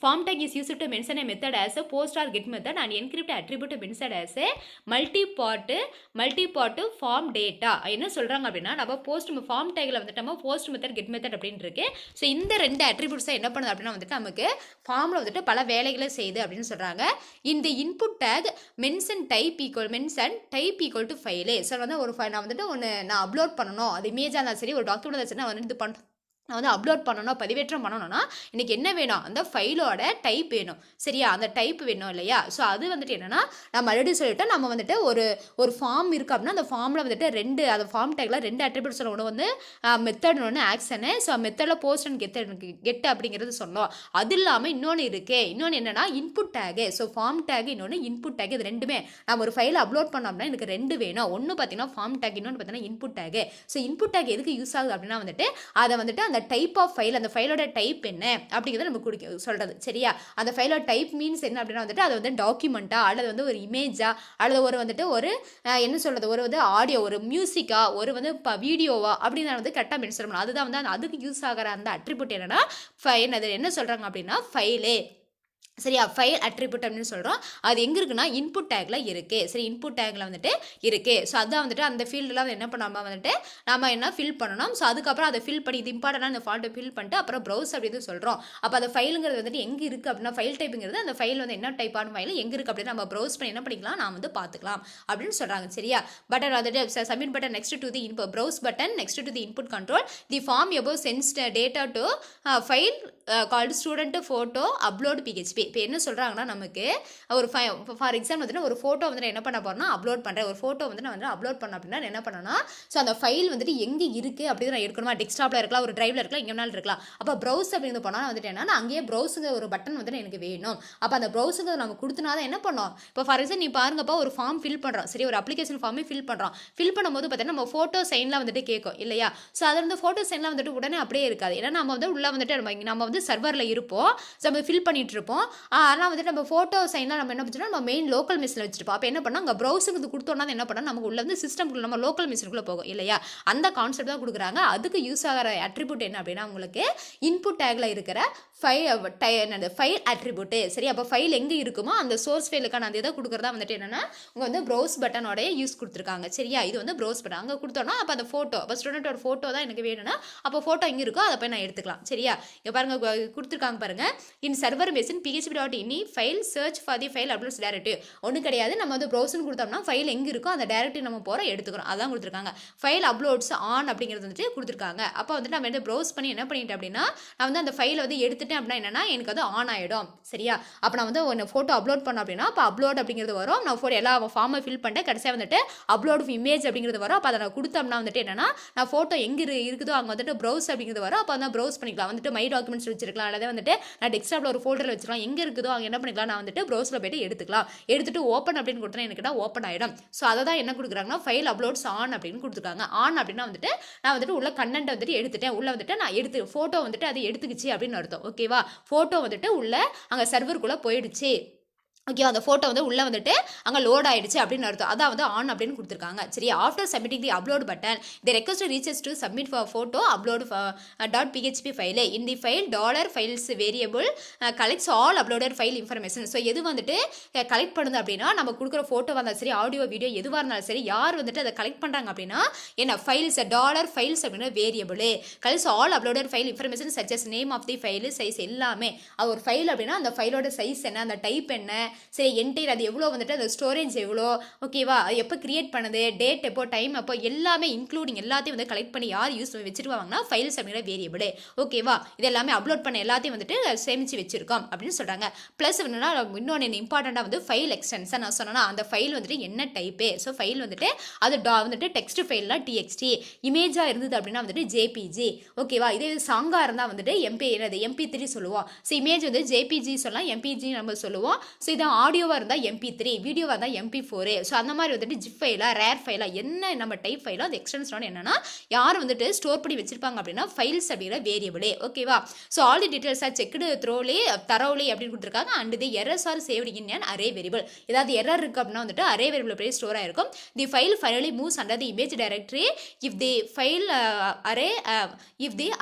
Form tag is use to mention a method as a post or get method and encrypt attribute mentioned as a multi-part form data. என்ன சொல்கிறாங்க அப்படின்னா நம்ம போஸ்ட் ஃபார்ம் டேக்கில் வந்துட்டு நம்ம போஸ்ட் மெத்தட் கெட் மெத்தட் அப்படின்னு இருக்கு. ஸோ இந்த ரெண்டு அட்ரிபியூட்ஸை என்ன பண்ணுது அப்படின்னா வந்துட்டு நமக்கு ஃபார்மில் வந்துட்டு பல வேலைகளை செய்யுது அப்படின்னு சொல்கிறாங்க. இந்த input take mention type equal to file. So வந்து ஒரு ஃபைல் நான் வந்துட்டு ஒன்று நான் அப்லோட் பண்ணணும், அது இமேஜாக இருந்தாலும் சரி, ஒரு டாக்குமெண்ட் இருந்தாலும் சரி, நான் வந்து இது நான் வந்து அப்லோட் பண்ணணும், பதிவேற்றம் பண்ணணும்னா இன்றைக்கி என்ன வேணும், அந்த ஃபைலோட டைப் வேணும். சரியா? அந்த டைப் வேணும் இல்லையா? ஸோ அது வந்துட்டு என்னென்னா நம்ம மறுபடியும் சொல்லிட்டு நம்ம வந்துட்டு ஒரு ஃபார்ம் இருக்குது அப்படின்னா அந்த ஃபார்மில் வந்துட்டு அந்த ஃபார்ம் டேக்கில் ரெண்டு அட்ரிபியூட்ஸ் ஒன்று வந்து மெத்தட் ஒன்று ஆக்ஷனு. ஸோ மெத்தடில் போஸ்ட் அண்ட் கெட் அப்படிங்கிறது சொன்னோம். அது இல்லாமல் இன்னொன்று இருக்குது, இன்னொன்று என்னென்னா input tag. So form tag, இன்னொன்று இன்புட் டேக். இது ரெண்டுமே நம்ம ஒரு ஃபைலை அப்லோட் பண்ணோம்னா எனக்கு ரெண்டு வேணும். ஒன்று பார்த்தீங்கன்னா ஃபார்ம் டேக், இன்னொன்று பார்த்தீங்கன்னா input tag. So input take எதுக்கு யூஸ் ஆகுது அப்படின்னா வந்துட்டு அதை வந்துட்டு அந்த டைப் ஆஃப் ஃபைல், அந்த ஃபைலோட டைப் என்ன அப்படிங்கிறத நம்ம சொல்கிறது. சரியா? அந்த ஃபைலோட டைப் மீன்ஸ் என்ன அப்படின்னா வந்துட்டு அது வந்து டாக்குமெண்ட்டா அல்லது வந்து ஒரு இமேஜா அல்லது ஒரு என்ன சொல்கிறது, ஒரு வந்து ஆடியோ, ஒரு மியூசிக்கா, ஒரு வந்து வீடியோவா அப்படின்னு வந்து கரெக்டாக மென்ஷன் பண்ணணும். அதுதான் வந்து அதுக்கு யூஸ் ஆகிற அந்த அட்ரிபியூட் என்னன்னா என்ன சொல்கிறாங்க அப்படின்னா ஃபைலே. சரியா? ஃபைல் அட்ரிபியூட் அப்படின்னு சொல்கிறோம். அது எங்கே இருக்குன்னா இன்புட் டேக்கில் இருக்குது. சரி, இன்புட் டேக்கில் வந்துட்டு இருக்குது. ஸோ அதான் வந்துட்டு அந்த ஃபீல்டெலாம் என்ன பண்ணாமல் வந்துட்டு நம்ம என்ன ஃபில் பண்ணணும். ஸோ அதுக்கப்புறம் அதை ஃபில் பண்ணி இது இம்பார்ட்டண்டாக அந்த ஃபால்ட்டை ஃபில் பண்ணிட்டு அப்புறம் ப்ரௌஸ் அப்படின்னு சொல்கிறோம். அப்போ அந்த ஃபைலுங்கிறது வந்துட்டு எங்கே இருக்குது அப்படின்னா ஃபைல் டைப்புங்கிறது அந்த ஃபைல் வந்து என்ன டைப்பான ஃபைல் எங்கே இருக்குது அப்படின்னு நம்ம ப்ரௌஸ் பண்ணி என்ன பண்ணிக்கலாம், நான் வந்து பார்த்துக்கலாம் அப்படின்னு சொல்கிறாங்க. சரியா? பட்டன் வந்துட்டு submit button next to the browse button next to the input control the form above sends data to file called student photo upload PHP. இப்போ என்ன சொல்கிறாங்கன்னா நமக்கு ஒரு ஃபார் எக்ஸாம்பிள் வந்துட்டு ஒரு ஃபோட்டோ வந்துட்டு என்ன பண்ண போகிறோம்னா அப்லோட் பண்ணுறேன். ஒரு ஃபோட்டோ வந்து நான் வந்து அப்லோட் பண்ண அப்படின்னா என்ன பண்ணணும்னா ஸோ அந்த ஃபைல் வந்துட்டு எங்கே இருக்குது அப்படின்னு நான் எடுக்கணுமா, டெஸ்க்டாப்பில் இருக்கலாம், ஒரு டிரைவில் இருக்கலாம், எங்கே வேணாலும் இருக்கலாம். அப்போ ப்ரௌஸ் அப்படிங்கிறது போனால் வந்துட்டு என்னன்னா அங்கேயே ப்ரௌஸுங்க ஒரு பட்டன் வந்துட்டு எனக்கு வேணும். அப்போ அந்த ப்ரௌஸுங்க நம்ம கொடுத்தனா தான் என்ன பண்ணோம். இப்போ ஃபார் எக்ஸாம்பிள் நீ பாருங்கப்பா, ஒரு ஃபார்ம் ஃபில் பண்ணுறோம். சரி, ஒரு அப்ளிகேஷன் ஃபார்மே ஃபில் பண்ணுறோம். ஃபில் பண்ணும்போது பார்த்தீங்கன்னா நம்ம ஃபோட்டோ சைன்லாம் வந்துட்டு கேட்கும் இல்லையா? ஸோ அதில் வந்து ஃபோட்டோ சைன்லாம் வந்துட்டு உடனே அப்படியே இருக்காது. ஏன்னா நம்ம வந்து உள்ளே வந்துட்டு நம்ம வந்து சர்வரில் இருப்போம், நம்ம ஃபில் பண்ணிட்டு இருப்போம். ஆனால் வந்துட்டு நம்ம ஃபோட்டோ சைன்லாம் நம்ம என்ன பண்ணுறோம், நம்ம மெயின் லோக்கல் மெஷினில் வச்சுருப்போம். அப்போ என்ன பண்ணால் அங்கே ப்ரௌசிங்கு கொடுத்தோன்னா என்ன பண்ணால் நமக்கு உள்ள வந்து சிஸ்டம்குள்ள நம்ம லோக்கல் மெஷினுக்குள்ளே போகும் இல்லையா? அந்த கான்செப்ட் தான் கொடுக்குறாங்க. அதுக்கு யூஸ் ஆகிற அட்ரிபியூட் என்ன அப்படின்னா உங்களுக்கு இன்புட் டேக்கில் இருக்கிற ஃபைல் அட்ரிபியூட்டு. சரி, அப்போ ஃபைல் எங்கே இருக்குமோ அந்த சோர்ஸ் ஃபைலுக்கான அந்த இதை கொடுக்குறதா வந்துட்டு என்னென்னா உங்க வந்து ப்ரௌஸ் பட்டனோடைய யூஸ் கொடுத்துருக்காங்க. சரியா, இது வந்து ப்ரௌஸ் பட்டன் அங்கே கொடுத்தோன்னா அப்போ அந்த ஃபோட்டோ, அப்போ ஸ்டூடெண்ட்டோட ஃபோட்டோ தான் எனக்கு வேணும்னா அப்போ ஃபோட்டோ எங்கே இருக்கோ அதை போய் நான் எடுத்துக்கலாம். சரியா, இங்கே பாருங்க கொடுத்துருக்காங்க பாருங்க, in server machine php.ini file search for the file uploads directive. ஒன்றும் கிடையாது, நம்ம வந்து ப்ரௌசர்னு கொடுத்தோம்னா ஃபைல் எங்கே இருக்கோ அந்த டைரக்டிவ் நம்ம போகிற எடுத்துக்கிறோம். அதான் கொடுத்துருக்காங்க. ஃபைல் அப்லோட்ஸ் ஆன் அப்படிங்கிறது வந்துட்டு கொடுத்துருக்காங்க. அப்போ வந்துட்டு நம்ம வந்து ப்ரௌஸ் பண்ணி என்ன பண்ணிட்டேன் அப்படின்னா நான் வந்து அந்த ஃபைலை வந்து எடுத்துட்டேன் அப்படின்னா என்னன்னா எனக்கு வந்து ஆன் ஆகிடும். சரியா, அப்போ நான் வந்து ஒரு ஃபோட்டோ அப்லோட் பண்ணோம் அப்படின்னா அப்போ அப்லோட் அப்படிங்கிறது வரும். நான் ஃபோட்டோ எல்லா ஃபார்மை ஃபில் பண்ணிட்டு கடைசியாக வந்துட்டு அப்லோட் இமேஜ் அப்படிங்கிறது வரும். அப்போ அதை நான் கொடுத்தோம்னா வந்துட்டு என்னன்னா நான் ஃபோட்டோ எங்கே இருக்குதோ அங்கே வந்துட்டு ப்ரௌஸ் அப்படிங்கிறது வரும். அப்போ வந்து ப்ரௌஸ் பண்ணிக்கலாம். வந்துட்டு மை டாக்குமெண்ட்ஸ் வச்சிருக்கலாம், அல்லது வந்துட்டு நான் டெஸ்க்டாப்பில் ஒரு ஃபோல்டரில் வச்சிருக்கலாம். எங்கே இருக்குதோ அங்கே என்ன பண்ணிக்கலாம், நான் வந்துட்டு ப்ரௌஸில் போய்ட்டு எடுத்துக்கலாம். எடுத்துட்டு ஓப்பன் அப்படின்னு கொடுத்தா எனக்கு ஓப்பன் ஆகிடும். ஸோ அதை தான் என்ன கொடுக்குறாங்கன்னா ஃபைல் அப்லோட்ஸ் ஆன் அப்படின்னு கொடுத்துருக்காங்க. ஆன் அப்படின்னா வந்துட்டு நான் வந்துட்டு உள்ள கண்டென்ட் வந்துட்டு எடுத்துட்டேன், உள்ள வந்துட்டு நான் ஃபோட்டோ வந்துட்டு அது எடுத்துக்கிச்சு அப்படின்னு அர்த்தம். ஓகேவா, ஃபோட்டோ வந்துட்டு உள்ள அங்கே சர்வருக்குள்ளே போயிடுச்சு. ஓகே, அந்த ஃபோட்டோ வந்து உள்ளே வந்துட்டு அங்கே லோட் ஆகிடுச்சு அப்படின்னு அர்த்தம். அதான் வந்து ஆன் அப்படின்னு கொடுத்துருக்காங்க. சரி, after submitting the upload button the request reaches to submit for photo upload .php file in the file $files variable collects all uploaded file information. So எது வந்துட்டு கலெக்ட் பண்ணுது அப்படின்னா நம்ம கொடுக்குற ஃபோட்டோவாக இருந்தாலும் சரி, ஆடியோ வீடியோ எதுவாக இருந்தாலும் சரி, யார் வந்துட்டு அதை கலெக்ட் பண்ணுறாங்க அப்படின்னா என்ன ஃபைல்ஸ் $files அப்படின்னா variable collects all uploaded file information such as name of the file, size எல்லாமே. ஒரு ஃபைல் அப்படின்னா அந்த ஃபைலோட சைஸ் என்ன, அந்த டைப் என்ன, சரி என்டையர் அது எவ்வளோ வந்துட்டு அந்த ஸ்டோரேஜ் எவ்வளோ, ஓகேவா, அது எப்போ கிரியேட் பண்ணுது, டேட் எப்போ, டைம் எப்போ, எல்லாமே இன்க்ளூடிங் எல்லாத்தையும் வந்து கலெக்ட் பண்ணி யார் யூஸ் வச்சுருவாங்கன்னா ஃபைல்ஸ் அப்படிங்கிற வேரியபிள். ஓகேவா, இது எல்லாமே அப்லோட் பண்ண எல்லாத்தையும் வந்துட்டு சேமித்து வச்சிருக்கோம் அப்படின்னு சொல்கிறாங்க. ப்ளஸ் என்னன்னா இன்னொன்று இம்பார்ட்டண்ட்டாக வந்து ஃபைல் எக்ஸ்டென்ஷன் நான் சொன்னேன்னா அந்த ஃபைல் வந்துட்டு என்ன டைப்பு. ஸோ ஃபைல் வந்துட்டு அது வந்துட்டு டெக்ஸ்ட் ஃபைல்லாம் TXT, இமேஜாக இருந்தது அப்படின்னா வந்துட்டு JPG. ஓகேவா, இதே சாங்காக இருந்தால் வந்துட்டு MP3 சொல்லுவோம். ஸோ இமேஜ் வந்து JPG சொல்லலாம், MPG நம்ம சொல்லுவோம். ஸோ இதை ஆடியோவாக இருந்தால் MP3, வீடியோவாக இருந்தால் MP4. ஸோ அந்த மாதிரி வந்துட்டு ஜிப் ஃபைலாக, ரேர் ஃபைலாக, என்ன நம்ம டைப் ஃபைலோ அந்த எக்ஸ்டென்ஷன் என்னன்னா யார் வந்துட்டு ஸ்டோர் பண்ணி வச்சிருப்பாங்க அப்படின்னா ஃபைல்ஸ் அப்படிங்கிற வேரியபிளே. ஓகேவா, so all the details are checked thoroughly அப்படின்னு கொடுத்துருக்காங்க. And the errors are saved in an array variable. ஏதாவது எரர் இருக்குது அப்படின்னா வந்துட்டு அரே வேரியபிள் போய் ஸ்டோர் ஆயிருக்கும். The file finally moves under the image directory if the file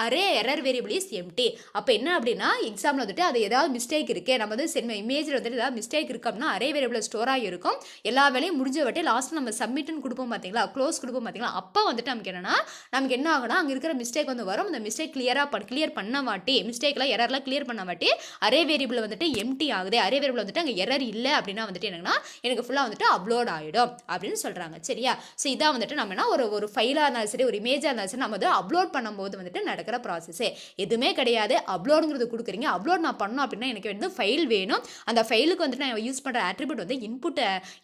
array error variable is empty. அப்போ என்ன அப்படின்னா எக்ஸாம்பிள் வந்துட்டு அது ஏதாவது மிஸ்டேக் இருக்குது, நம்ம வந்து இமேஜில் வந்துட்டு ஏதாவது மிஸ்டேக் இருக்குது அப்படின்னா அரே வேரியபிள் ஸ்டோர் ஆகிருக்கும். எல்லா வேலையும் முடிஞ்ச வாட்டி லாஸ்ட் நம்ம சப்மிட்னு கொடுப்போம் பார்த்தீங்களா, க்ளோஸ் கொடுப்போம் பார்த்தீங்களா, அப்போ வந்துட்டு நமக்கு என்ன ஆகுனா அங்கே இருக்கிற மிஸ்டேக் வந்து வரும். அந்த மிஸ்டேக் கிளியர் பண்ண வாட்டி, மிஸ்டேக்லாம் எரர்லாம் கிளியர் பண்ண வாட்டி அரே வேரியபிள் வந்துட்டு எம்டி ஆகுது, அரே வேரியபிள் வந்துட்டு அங்கே எரர் இல்லை அப்படின்னா வந்துட்டு என்னன்னா எனக்கு ஃபுல்லாக வந்துட்டு அப்லோட் ஆகிடும் அப்படின்னு சொல்கிறாங்க. சரியா, ஸோ இதான் வந்துட்டு நம்ம என்ன ஒரு ஃபைலாக இருந்தாலும் சரி, ஒரு இமேஜாக இருந்தாலும் சரி, நம்ம வந்து அப்லோட் பண்ணும்போது வந்துட்டு நடக்கிற ப்ராசஸே எதுவுமே கிடையாது. அப்லோடுங்கிறது கொடுக்குறீங்க, அப்லோட் நான் பண்ணணும் அப்படின்னா எனக்கு வந்து ஃபைல் வேணும். அந்த ஃபைலுக்கு வந்துட்டு நான் யூஸ் பண்ணுற அட்ரிபியூட் வந்து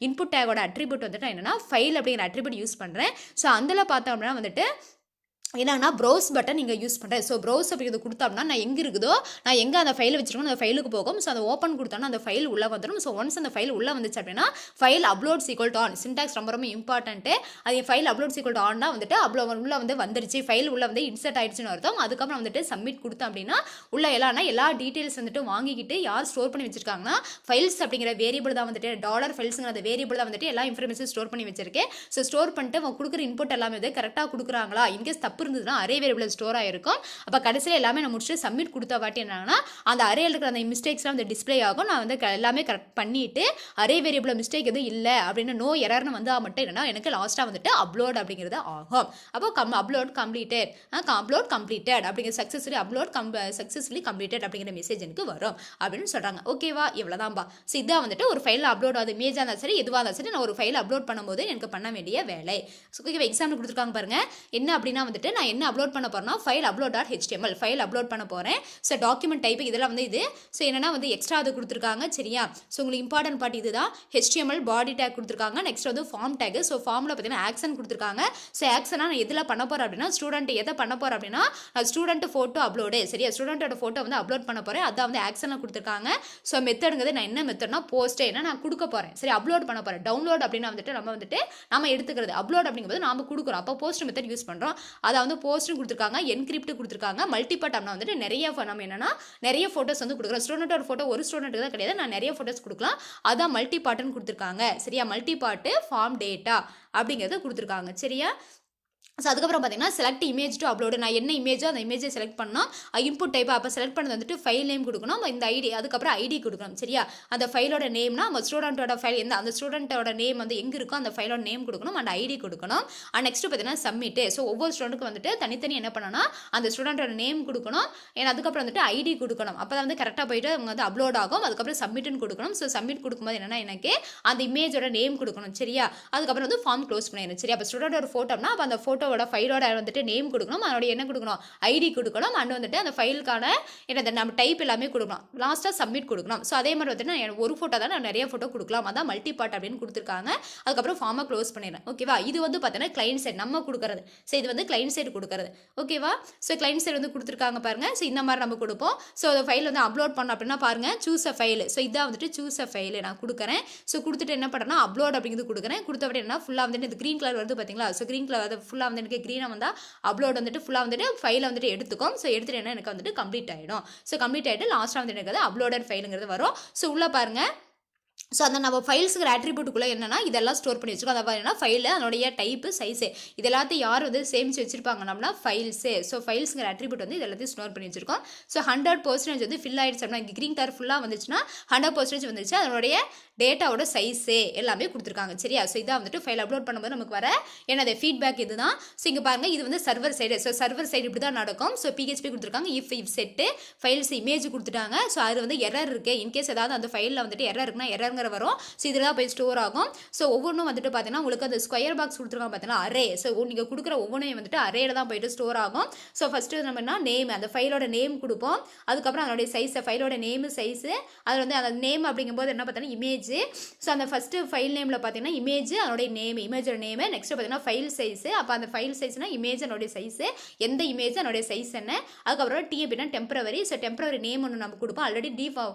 இன்புட் டேகோட அட்ரிபியூட் வந்துட்டு என்னன்னா ஃபைல் அப்படிங்கிற அட்ரிபியூட் யூஸ் பண்ணுறேன். ஸோ அதில் பார்த்தோம் அப்படின்னா வந்துட்டு என்னன்னா ப்ரௌஸ் பட்டன் நீங்கள் யூஸ் பண்ணுறேன். ஸோ ப்ரௌஸ் அப்படிங்கிறது கொடுத்தோம்னா நான் எங்கே இருக்குதோ, நான் எங்கே அந்த ஃபைல் வச்சிருக்கணும் அந்த ஃபைலுக்கு போகும். ஸோ அதை ஓப்பன் கொடுத்தோம்னா அந்த ஃபைல் உள்ளே வந்துடும். ஸோ ஒன்ஸ் அந்த ஃபைல் உள்ளே வந்துச்சு அப்படின்னா file upload equal to on. Syntax ரொம்ப ரொம்ப இம்பார்ட்டன்ட்டு. அது ஃபைல் அப்லோட் ஈக்குவல் டு ஆன்னா வந்துட்டு உள்ளே வந்து வந்துருச்சு, ஃபைல் உள்ளே வந்து இன்சர்ட் ஆயிடுச்சுன்னு அர்த்தம். அதுக்கப்புறம் வந்துட்டு சப்மிட் கொடுத்தோம் அப்படின்னா உள்ள எல்லா டீட்டெயில்ஸ் வந்துட்டு வாங்கிக்கிட்டு யார் ஸ்டோர் பண்ணி வச்சிருக்காங்கன்னா ஃபைல்ஸ் அப்படிங்கிற வேரியபிள் தான் வந்துட்டு $files அந்த வேரியபிள் தான் வந்துட்டு எல்லா இன்ஃபர்மேஷன் ஸ்டோர் பண்ணி வச்சிருக்கேன். ஸோ ஸ்டோர் பண்ணிட்டு அவங்க கொடுக்குற இன்புட் எல்லாமே வந்து கரெக்டாக கொடுக்குறாங்களா, இன்கேஸ் தப்பு இருந்ததுன்னா அரே வேரியபிள் ஸ்டோர் ஆயிருக்கும். அப்போ கடைசியில் எல்லாமே நான் முடிச்சுட்டு சப்மிட் கொடுத்த வாட்டி என்னன்னா அந்த அரேயில் இருக்கிற அந்த மிஸ்டேக்ஸ்லாம் வந்து டிஸ்பிளே ஆகும். நான் வந்து எல்லாமே கரெக்ட் பண்ணிட்டு அரே வேரியபிள் மிஸ்டேக் எதுவும் இல்லை அப்படின்னு நோ எரர்னு வந்தால் மட்டும் என்னன்னா எனக்கு லாஸ்ட்டாக வந்துட்டு அப்லோட் அப்படிங்கிறது ஆகும். அப்போ அப்லோட் கம்ப்ளீட்டட் அப்படிங்கிற சக்ஸஸ்ஃபுல்லி கம்ப்ளீட்டட் அப்படிங்கிற மெசேஜ் எனக்கு வரும் அப்படின்னு சொல்கிறாங்க. ஓகேவா, இவ்வளோதான்பா. ஸோ இதான் வந்துட்டு ஒரு ஃபைல் அப்லோட் ஆகுது, இமேஜாக இருந்தாலும் சரி எதுவாக இருந்தாலும் சரி, நான் ஒரு ஃபைல் அப்லோட் பண்ணும்போது எனக்கு பண்ண வேண்டிய வேலை. ஸோ எக்ஸாம்பிள் கொடுத்துருக்காங்க பாருங்க. என்ன அப்படின்னா வந்துட்டு நான் என்ன அப்லோட் பண்ண போறேன்னா ஃபைல் upload.html ஃபைல் அப்லோட் பண்ண போறேன். ஸோ டாக்குமெண்ட் டைப் இதெல்லாம் வந்து இது. ஸோ என்னன்னா வந்து எக்ஸ்ட்ரா அது கொடுத்துருக்காங்க. சரியா, ஸோ உங்களுக்கு இம்பார்ட்டன்ட் பார்ட் இதுதான். HTML பாடி டேக் கொடுத்துருக்காங்க. நெக்ஸ்ட் வந்து ஃபார்ம் டேக். ஸோ ஃபார்மில் பார்த்தீங்கன்னா ஆக்ஷன் கொடுத்துருக்காங்க. ஸோ ஆக்ஷனா நான் எதில் பண்ண போறேன் அப்படின்னா ஸ்டூடெண்ட் எதை பண்ண போறேன் அப்படின்னா ஸ்டூடெண்ட் ஃபோட்டோ அப்லோடு. சரியா, ஸ்டூடெண்டோட ஃபோட்டோ வந்து அப்லோட் பண்ண போறேன். அதான் வந்து ஆக்ஷனில் கொடுத்துருக்காங்க. ஸோ மெத்தடுங்கிறது நான் என்ன மெத்தட்னா போஸ்ட் என்ன நான் கொடுக்க போறேன். சரி, அப்லோட் பண்ண போறேன். டவுன்லோட் அப்படின்னா வந்துட்டு நம்ம எடுத்துக்கிறது. அப்லோட் அப்படிங்கும்போது நாம கொடுக்குறோம். அப்போ போஸ்ட் மெத்தட் யூஸ் பண்றோம். அதை வந்து போஸ்ட் கொடுத்துருக்காங்க, என்கிரிப்ட் கொடுத்துருக்காங்க. மல்டிபார்ட் அப்படின்னா வந்துட்டு நிறைய ஃபோட்டோஸ் வந்து கொடுக்குறோம். ஸ்டூடெண்டோட ஃபோட்டோ ஒரு ஸ்டூடெண்ட்டுக்கு தான் கிடையாது, நான் நிறைய ஃபோட்டோஸ் கொடுக்கலாம். அதான் மல்டிபார்ட்னு கொடுத்துருக்காங்க. சரியா, மல்டிபார்ட் ஃபார்ம் டேட்டா அப்படிங்கிறத கொடுத்துருக்காங்க. சரியா, ஸோ அதுக்கப்புறம் பார்த்தீங்கன்னா செலக்ட் இமேஜ் டு அப்லோடு. நான் என்ன இமேஜோ அந்த இமேஜை செலக்ட் பண்ணணும். இன்புட் டைப் அப்போ செலக்ட் பண்ணது வந்துட்டு ஃபைல் நேம் கொடுக்கணும், இந்த ஐடி அதுக்கப்புறம் ஐடி கொடுக்கணும். சரியா, அந்த ஃபைலோட நேம்னா நம்ம ஸ்டூடெண்ட்டோட ஃபைல் எந்த அந்த ஸ்டூடெண்ட்டோட நேம் வந்து எங்கே இருக்கோ அந்த ஃபைலோட நேம் கொடுக்கணும் அண்ட் ஐடி கொடுக்கணும். அண்ட் நெக்ஸ்ட் பார்த்தீங்கன்னா சப்மிட். ஸோ ஒவ்வொரு ஸ்டூடெண்ட்டுக்கு வந்துட்டு தனித்தனி என்ன பண்ணணும்னா அந்த ஸ்டூடெண்ட்டோட நேம் கொடுக்கணும் ஏன்னா அதுக்கப்புறம் வந்துட்டு ஐடி கொடுக்கணும். அப்போ தான் வந்து கரெக்டாக போயிட்டு அவங்க வந்து அப்லோட் ஆகும். அதுக்கப்புறம் சப்மிட்னு கொடுக்கணும். ஸோ சப்மிட் கொடுக்கும்போது என்னன்னா எனக்கு அந்த இமேஜோட நேம் கொடுக்கணும். சரியா, அதுக்கப்புறம் வந்து ஃபார்ம் க்ளோஸ் பண்ணிடணும். சரியா, அப்போ ஸ்டூடெண்டோட ஃபோட்டோனா அப்போ அந்த ஃபோட்டோவோட ஃபைலோட வந்துட்டு நேம் கொடுக்கணும், அதோட என்ன கொடுக்கணும் ஐடி கொடுக்கணும் அண்ட் வந்துட்டு அந்த ஃபைலுக்கான என்னது நம்ம டைப் எல்லாமே கொடுக்கணும். லாஸ்ட்டாக சப்மிட் கொடுக்கணும். ஸோ அதே மாதிரி வந்துட்டு நான் ஒரு ஃபோட்டோ தான் நான் நிறைய ஃபோட்டோ கொடுக்கலாம், அதான் மல்டி பார்ட் அப்படின்னு கொடுத்துருக்காங்க. அதுக்கப்புறம் ஃபார்மை க்ளோஸ் பண்ணிடுறேன். ஓகேவா, இது வந்து பார்த்தீங்கன்னா கிளைண்ட் சைடு நம்ம கொடுக்குறது. ஸோ இது வந்து கிளைண்ட் சைடு கொடுக்குறது. ஓகேவா, ஸோ கிளைண்ட் சைடு வந்து கொடுத்துருக்காங்க பாருங்க. ஸோ இந்த மாதிரி நம்ம கொடுப்போம். ஸோ அந்த ஃபைல் வந்து அப்லோட் பண்ணோம் அப்படின்னா பாருங்க சூஸ் அ ஃபைல். ஸோ இதான் வந்துட்டு சூஸ் அ ஃபைல் நான் கொடுக்குறேன். ஸோ கொடுத்துட்டு என்ன பண்ணுறேன்னா அப்லோட் அப்படிங்கிறது கொடுக்குறேன். கொடுத்த விட என்ன ஃபுல்லாக வந்துட்டு இது க்ரீன் கலர் வருது பார்த்தீங்களா. ஸோ க்ரீன் கலர் அது ஃபுல்லாக வந்து எனக்கு க்ரீனாக வந்தால் அப்லோட் வந்துட்டு ஃபுல்லாக வந்துட்டு ஃபைலை வந்துட்டு எடுத்துக்கும். ஸோ எடுத்துட்டு என்ன எனக்கு வந்துட்டு கம்ப்ளீட் ஆகிடும். ஸோ கம்ப்ளீட் ஆகிட்டு லாஸ்ட்டாக வந்துட்டு எனக்கு அப்லோடட் ஃபைலுங்கிறது வரும். ஸோ உள்ளே பாருங்கள். ஸோ அந்த நம்ம ஃபைல்ஸுக்கு ஆட்ரிபியூட்டுக்குள்ளே என்னன்னா இதெல்லாம் ஸ்டோர் பண்ணி வச்சுருக்கோம். அதை என்ன ஃபைலில் அதனுடைய டைப்பு சைஸு இது எல்லாத்தையும் யார் வந்து சேமித்து வச்சிருப்பாங்கன்னா ஃபைல்ஸு. ஸோ ஃபைல்ஸுங்கிற ஆட்ரிபியூட் வந்து இது எல்லாத்தையும் ஸ்டோர் பண்ணி வச்சிருக்கோம். ஸோ 100% வந்து ஃபில் ஆகிடுச்சு அப்படின்னா இங்கே க்ரீன் கலர் ஃபுல்லாக வந்துச்சுன்னா 100% வந்துருச்சு. அதனுடைய டேட்டாவோட சைஸு எல்லாமே கொடுத்துருக்காங்க. சரியா, ஸோ இதான் வந்துட்டு ஃபைல் அப்லோட் பண்ணும்போது நமக்கு வர என்னது ஃபீட்பேக் இதுதான். ஸோ இங்கே பாருங்கள் இது வந்து server side. So server side இப்படி தான் நடக்கும். ஸோ PHP கொடுத்துருக்காங்க. இஃப் செட்டு ஃபைல்ஸ் இமேஜ் கொடுத்துட்டாங்க. ஸோ அது வந்து எரர் இருக்குது. இன்கேஸ் ஏதாவது அந்த ஃபைலில் வந்துட்டு எரர் இருக்குன்னா எரருங்கிற வரும். ஸோ இதில் தான் போய் ஸ்டோர் ஆகும். ஸோ ஒவ்வொன்றும் வந்துட்டு பார்த்தீங்கன்னா உங்களுக்கு அந்த ஸ்கொயர் பாக்ஸ் கொடுத்துருக்காங்க பார்த்தீங்கன்னா அரே. ஸோ நீங்கள் கொடுக்குற ஒவ்வொன்றையும் வந்துட்டு அரேல தான் போயிட்டு ஸ்டோர் ஆகும். ஸோ ஃபஸ்ட்டு நம்ம என்ன நேம் அந்த ஃபைலோட நேம் கொடுப்போம். அதுக்கப்புறம் அதனுடைய சைஸை ஃபைலோட நேமு சைஸு அதில் வந்து அந்த நேம் அப்படிங்கும்போது என்ன பார்த்தீங்கன்னா இமேஜ். ஸோ அந்த ஃபஸ்ட்டு ஃபைல் நேமில் பார்த்தீங்கன்னா இமேஜ் அதனுடைய நேம் இமேஜோட நேமு. நெக்ஸ்ட் பார்த்தீங்கன்னா ஃபைல் சைஸு. அப்போ அந்த ஃபைல் சைஸ்னா இமேஜ் அதனுடைய சைஸு எந்த இமேஜ் அதனுடைய சைஸ் என்ன. அதுக்கப்புறம் டி அப்படின்னா டெம்பரவரி. ஸோ டெம்பரவரி நேம் ஒன்று நம்ம கொடுப்போம். ஆல்ரெடி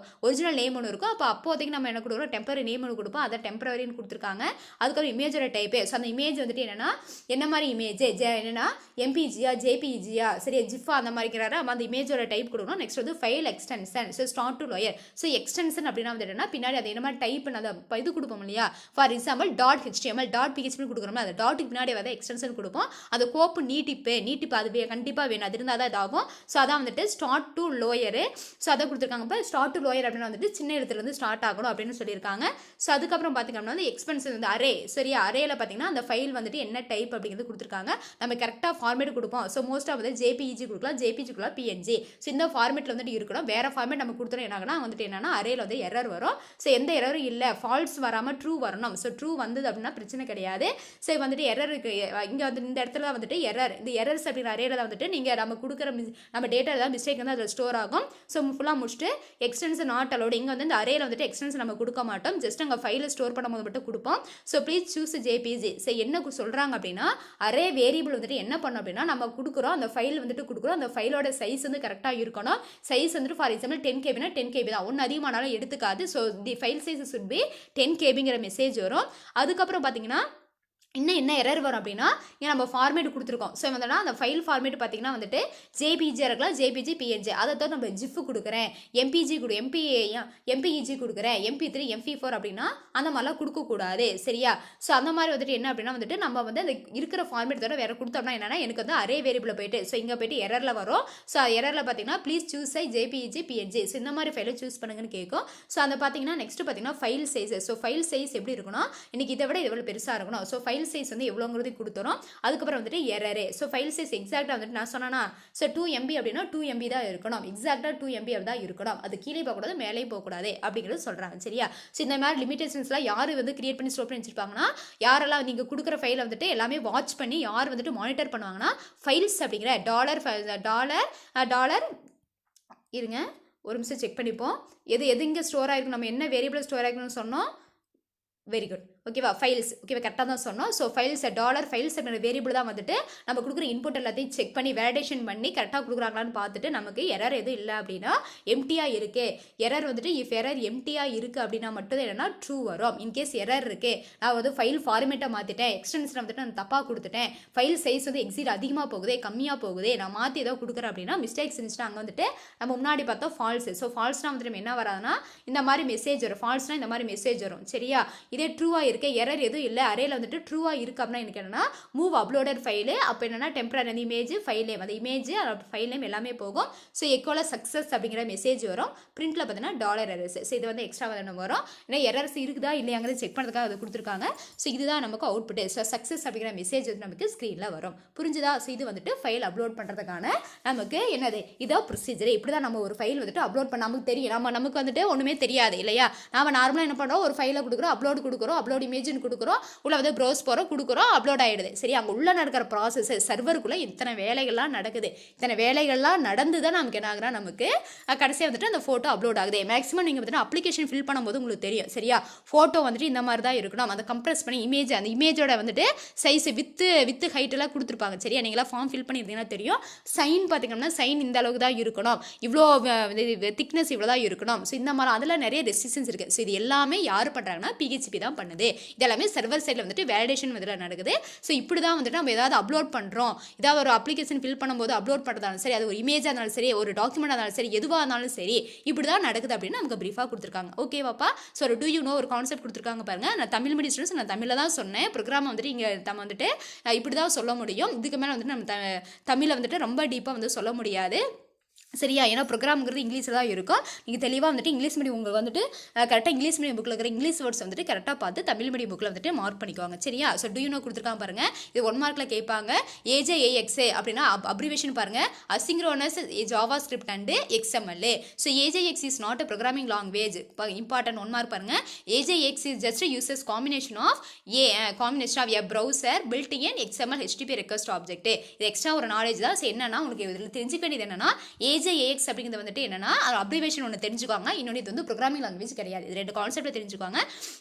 ஒரிஜினல் நேம் ஒன்று இருக்கும். அப்போ அப்போதைக்கு நம்ம என்ன கொடுக்குறோம் டெம்பரரி நேம் ஒன்று கொடுப்போம். அதை டெம்பரரின்னு கொடுத்துருக்காங்க. அதுக்கப்புறம் இமேஜோட டைப்பு. ஸோ அந்த இமேஜ் வந்துட்டு என்னன்னா என்ன மாதிரி இமேஜ் என்னன்னா எம்பிஜியா ஜேபிஜியா சரியா ஜிஃபா அந்த மாதிரிக்கிறாரு. அந்த இமேஜோட டைப் கொடுக்கணும். நெக்ஸ்ட் வந்து file extension. So start to lower. So extension அப்படின்னா வந்து என்னன்னா பின்னாடி அது என்ன மாதிரி டைப் அதை இது கொடுப்போம் இல்லையா. ஃபார் எக்ஸாம்பிள் .html .php கொடுக்குறோம். அந்த டாட்டுக்கு பின்னாடி வந்து எக்ஸ்டென்ஷன் கொடுப்போம். அந்த கோப்பு நீட்டிப்பு அது கண்டிப்பாக வேணும். அது இருந்தால் தான் இதாகும். ஸோ அதான் வந்துட்டு ஸ்டார்ட் டு லோயரு. ஸோ அதை கொடுத்துருக்காங்க. இப்போ ஸ்டார்ட் டு லோயர் அப்படின்னு வந்துட்டு சின்ன இடத்துலேருந்து ஸ்டார்ட் ஆகணும் அப்படின்னு சொல்லியிருக்காங்க. ஸோ அதுக்கப்புறம் பார்த்தீங்கன்னா வந்து எக்ஸ்பென்சஸ் வந்து அரே. சரியா, அரேல பார்த்தீங்கன்னா அந்த ஃபைல் வந்துட்டு என்ன டைப் அப்படிங்கிறது கொடுத்துருக்காங்க. நம்ம கரெக்டாக ஃபார்மேட் கொடுப்போம். ஸோ மோஸ்ட்டாக வந்து JPEG கொடுக்கலாம், JPG கொடுக்கலாம், PNG. ஸோ இந்த ஃபார்மேட்டில் வந்துட்டு இருக்கணும். வேறு ஃபார்மேட் நம்ம கொடுத்தோம் என்னாகனா வந்துட்டு என்னன்னா அரேல வந்து எரர் வரும். ஸோ எந்த எரரும் இல்லை ஃபால்ஸ் வராமல் ட்ரூ வரணும். ஸோ ட்ரூ வந்தது அப்படின்னா பிரச்சனை கிடையாது. ஸோ வந்துட்டு எரர் இருக்கு இங்கே வந்து இந்த இடத்துல தான் வந்துட்டு எரர். இந்த எரர்ஸ் அப்படிங்கிற அரேல தான் வந்துட்டு நீங்கள் நம்ம கொடுக்குற நம்ம டேட்டா ஏதாவது மிஸ்டேக் வந்து அதில் ஸ்டோர் ஆகும். ஸோ ஃபுல்லாக முடிச்சுட்டு எக்ஸ்டென்ஷன் நாட் அலோடு. இங்கே வந்து இந்த அரேல வந்துட்டு எக்ஸ்டென்ஷன் நம்ம கொடுக்க மாட்டோம். ஜஸ்ட் அங்கே ஃபைலை ஸ்டோர் பண்ணும்போது மட்டும் கொடுப்போம். So please choose JPG. So என்ன சொல்கிறாங்க அப்படின்னா அரே வேரியபிள் வந்துட்டு என்ன பண்ணோம் அப்படின்னா நம்ம கொடுக்குறோம் அந்த ஃபைல் வந்துட்டு கொடுக்குறோம். அந்த ஃபைலோட சைஸ் வந்து கரெக்டாக இருக்கணும். சைஸ் வந்துட்டு ஃபார் எக்ஸாம்பிள் 10 KB 10 KB தான். ஒன்று அதிகமானாலும் எடுத்துக்காது. So the file size should be 10 KBங்கிற மெசேஜ் வரும். அதுக்கப்புறம் பார்த்தீங்கன்னா இன்னும் என்ன எரர் வரும் அப்படின்னா இங்கே நம்ம ஃபார்மேட் கொடுத்துருக்கோம். ஸோ வந்துன்னா அந்த ஃபைல் ஃபார்மேட் பார்த்தீங்கன்னா வந்துட்டு JPG இருக்கலாம், JPG PNG. அதை தான் நம்ம ஜிஃப் கொடுக்குறேன், MPEG கொடுக்குறேன், MP3 MP4 அப்படின்னா அந்த மாதிரிலாம் கொடுக்கக்கூடாது. சரியா, ஸோ அந்த மாதிரி வந்துட்டு என்ன அப்படின்னா வந்துட்டு நம்ம வந்து அந்த இருக்கிற ஃபார்மேட் தவிர வேறு கொடுத்தோம்னா என்னன்னா எனக்கு வந்து அரே வேரியபிள் போயிட்டு ஸோ இங்கே போயிட்டு எரரில் வரும். ஸோ எரரில் பார்த்தீங்கன்னா please choose JPEG PNG. So இந்த மாதிரி ஃபைலை சூஸ் பண்ணுங்கன்னு கேட்கும். ஸோ அந்த பார்த்தீங்கன்னா நெக்ஸ்ட் பார்த்தீங்கன்னா file size. So file size எப்படி இருக்கணும் இன்னைக்கு இதை விட எவ்வளோ பெருசாக இருக்கணும். ஸோ ஃபைல் சைஸ் வந்து எவ்வளோங்கிறது கொடுத்துரும். அதுக்கப்புறம் வந்துட்டு எரரு. ஸோ ஃபைல் சைஸ் எக்ஸாக்டாக வந்துட்டு நான் சொன்னேன்னா ஸோ 2 MB அப்படின்னா 2 MB தான் இருக்கணும். எக்ஸாக்டாக 2 MB தான் இருக்கணும். அது கீழே போகக்கூடாது மேலேயும் போகக்கூடாது அப்படிங்கிறது சொல்கிறாங்க. சரியா, ஸோ இந்த மாதிரி லிமிடேஷன்ஸ்லாம் யார் வந்து கிரியேட் பண்ணி ஸ்டோர் பண்ணி வச்சிருப்பாங்கன்னா யாரெல்லாம் நீங்கள் கொடுக்குற ஃபைலை வந்துட்டு எல்லாமே வாட்ச் பண்ணி யார் வந்துட்டு மானிட்டர் பண்ணுவாங்கன்னா ஃபைல்ஸ் அப்படிங்கிற டாலர் இருங்க ஒரு நிமிஷம் செக் பண்ணிப்போம். எது இங்கே ஸ்டோர் ஆகிருக்கும் நம்ம என்ன வேரியபிள் ஸ்டோர் ஆகிருக்குன்னு சொன்னோம். Very good. ஓகேவா, ஃபைல்ஸ் ஓகேவா கரெக்டாக தான் சொன்னோம். ஸோ ஃபைல்ஸ் $ஃபைல்ஸ் அப்படிங்கிற வேரியபிள் தான் வந்துட்டு நம்ம கொடுக்குற இன்புட் எல்லாத்தையும் செக் பண்ணி வேலிடேஷன் பண்ணி கரெக்டாக கொடுக்குறாங்களான்னு பார்த்துட்டு நமக்கு எரர் எதுவும் இல்லை அப்படின்னா எம்டியாக இருக்குது. எரர் வந்துட்டு இஃப் எரர் எம்டியாக இருக்குது அப்படின்னா மட்டும் என்னன்னா ட்ரூ வரும். இன்கேஸ் எரர் இருக்குது நான் வந்து ஃபைல் ஃபார்மேட்டை மாற்றிட்டேன், எக்ஸ்டென்ஷன் வந்துட்டு நான் தப்பாக கொடுத்துட்டேன், ஃபைல் சைஸ் வந்து எக்ஸீட் அதிகமாக போகுது கம்மியாக போகுது நான் மாற்றி ஏதோ கொடுக்குறேன் அப்படின்னா மிஸ்டேக்ஸ் இருந்துச்சுன்னா அங்கே வந்துட்டு நம்ம முன்னாடி பார்த்தோம் ஃபால்ஸ். ஸோ ஃபால்ஸ்னால் வந்துட்டு நம்ம என்ன வராதுன்னா இந்த மாதிரி மெசேஜ் வரும். ஃபால்ஸ்னால் இந்த மாதிரி மெசேஜ் வரும். சரியா, இதே ட்ரூவாக இருக்க எரர் எதுவும் இல்லை அரேல வந்துட்டு ட்ரூவாக இருக்கு அப்படின்னா எனக்கு என்னன்னா மூவ் அப்லோடட் ஃபைலு அப்போ என்னன்னா டெம்பரரி அந்த இமேஜ் ஃபைல் நேம் அந்த இமேஜ் ஃபைல் நேம் எல்லாமே போகும். ஸோ எக்கோல சக்ஸஸ் அப்படிங்கிற மெசேஜ் வரும். பிரிண்ட்ல பார்த்தீங்கன்னா $errors. ஸோ இது வந்து எக்ஸ்ட்ரா வந்து வரும். ஏன்னா எரர்ஸ் இருக்குதா இல்லையாங்கிறது செக் பண்ணுறதுக்காக அதை கொடுத்துருக்காங்க. ஸோ இதுதான் நமக்கு அவுட்புட். ஸோ சக்ஸஸ் அப்படிங்கிற மெசேஜ் வந்து நமக்கு ஸ்க்ரீனில் வரும். புரிஞ்சுதா? ஸோ இது வந்துட்டு ஃபைல் அப்லோட் பண்ணுறதுக்கான நமக்கு என்னது இதான் ப்ரொசீஜர். இப்படி தான் நம்ம ஒரு ஃபைல் வந்துட்டு அப்லோட் பண்ண நமக்கு தெரியும். நமக்கு வந்துட்டு ஒன்றுமே தெரியாது இல்லையா? நம்ம நார்மலாக என்ன பண்ணுறோம், ஒரு ஃபைலை கொடுக்குறோம், அப்லோட் இமேஜ்னு கொடுக்குறோம், உள்ள வந்து ப்ரௌஸ் போகிறோம், கொடுக்குறோம், அப்லோட் ஆகிடுது. சரி, அங்கே உள்ள நடக்கிற ப்ராசஸ் சர்வருக்குள்ளே இத்தனை வேலைகள்லாம் நடக்குது. இத்தனை வேலைகள்லாம் நடந்து தான் நமக்கு என்ன ஆகுறா, நமக்கு கடைசியாக வந்துட்டு அந்த ஃபோட்டோ அப்லோட் ஆகுது. மேக்ஸிமம் நீங்கள் வந்துட்டு அப்ளிகேஷன் ஃபில் பண்ணும்போது உங்களுக்கு தெரியும் சரியா, ஃபோட்டோ வந்துட்டு இந்த மாதிரி தான் இருக்கணும். அதை கம்ப்ரெஸ் பண்ணி அந்த இமேஜோட வந்துட்டு சைஸ் வித்து ஹைட்டெல்லாம் கொடுத்துருப்பாங்க சரியா. நீங்களாம் ஃபார்ம் ஃபில் பண்ணியிருந்தீங்கன்னா தெரியும். சைன் பார்த்தீங்கன்னா சைன் இந்த அளவுக்கு தான் இருக்கணும், இவ்வளோ திக்னஸ் இவ்வளோ தான் இருக்கணும். ஸோ இந்த மாதிரி அதில் நிறைய ரெஸ்ட்ரிக்ஷன்ஸ் இருக்குது. ஸோ இது எல்லாமே யார் பண்ணுறாங்கன்னா PHP தான் பண்ணுது. இது எல்லாமே சர்வர் சைடில் வந்துட்டு வேலிடேஷன் இதில் நடக்குது. ஸோ இப்படி தான் வந்துட்டு நம்ம ஏதாவது அப்லோட் பண்ணுறோம், ஏதாவது ஒரு அப்ளிகேஷன் ஃபில் பண்ணும்போது அப்லோட் பண்ணுறதாலும் சரி, அது ஒரு இமேஜாக இருந்தாலும் சரி, ஒரு டாக்குமெண்ட் இருந்தாலும் சரி, எதுவாக இருந்தாலும் சரி, இப்படி தான் நடக்குது அப்படின்னு நமக்கு ப்ரீஃபாக கொடுத்துருக்காங்க. ஓகேவாப்பா? ஸோ ஒரு டூ யூ நோ ஒரு கான்செப்ட் கொடுத்துருக்காங்க பாருங்க. நான் தமிழ் மீடியம் ஸ்டூடெண்ட்ஸ், நான் தமிழில் தான் சொன்னேன். ப்ரோக்ராம் வந்துட்டு இங்கே நம்ம வந்துட்டு இப்படி தான் சொல்ல முடியும். இதுக்கு மேலே வந்துட்டு நம்ம தமிழில் வந்துட்டு ரொம்ப டீப்பாக வந்து சொல்ல முடியாது சரியா. ஏன்னா ப்ரோக்ராம்ங்கிறது இங்கிலீஷில் தான் இருக்கும். நீங்கள் தெளிவாக வந்துட்டு இங்கிலீஷ் மீடியம் உங்களுக்கு வந்துட்டு கரெக்டாக இங்கிலீஷ் மீடியம் புக்கில் இருக்கிற இங்கிலீஷ் வேர்ட்ஸ் வந்துட்டு கரெக்டாக பார்த்து தமிழ் மீடியம் புக்கில் வந்துட்டு மார்க் பண்ணிக்குவாங்க சரியா. ஸோ டூ யூ நோ கொடுத்துருக்காங்க பாருங்கள். இது 1 மார்க்கில் கேட்பாங்க. AJAX அப்படின்னா அப்ரிவேஷன் பாருங்கள், asynchronous JavaScript and XML. So AJAX is not a programming language. Important 1 mark பாருங்கள். AJAX is just uses combination of a browser built in XML HTTP request object. இது extra ஒரு knowledge தான். So என்னன்னா உங்களுக்கு இதில் தெரிஞ்சுக்க வேண்டியது என்னன்னா AJAX அப்படிங்கிறது வந்துட்டு என்னன்னா அப்ரிவேஷன் ஒன்று தெரிஞ்சுக்குவாங்க. இன்னொன்று இது வந்து ப்ரோக்ராமிங் லாங்குவேஜ் கிடையாது. இது 2 கான்செப்ட் தெரிஞ்சுக்குவாங்க.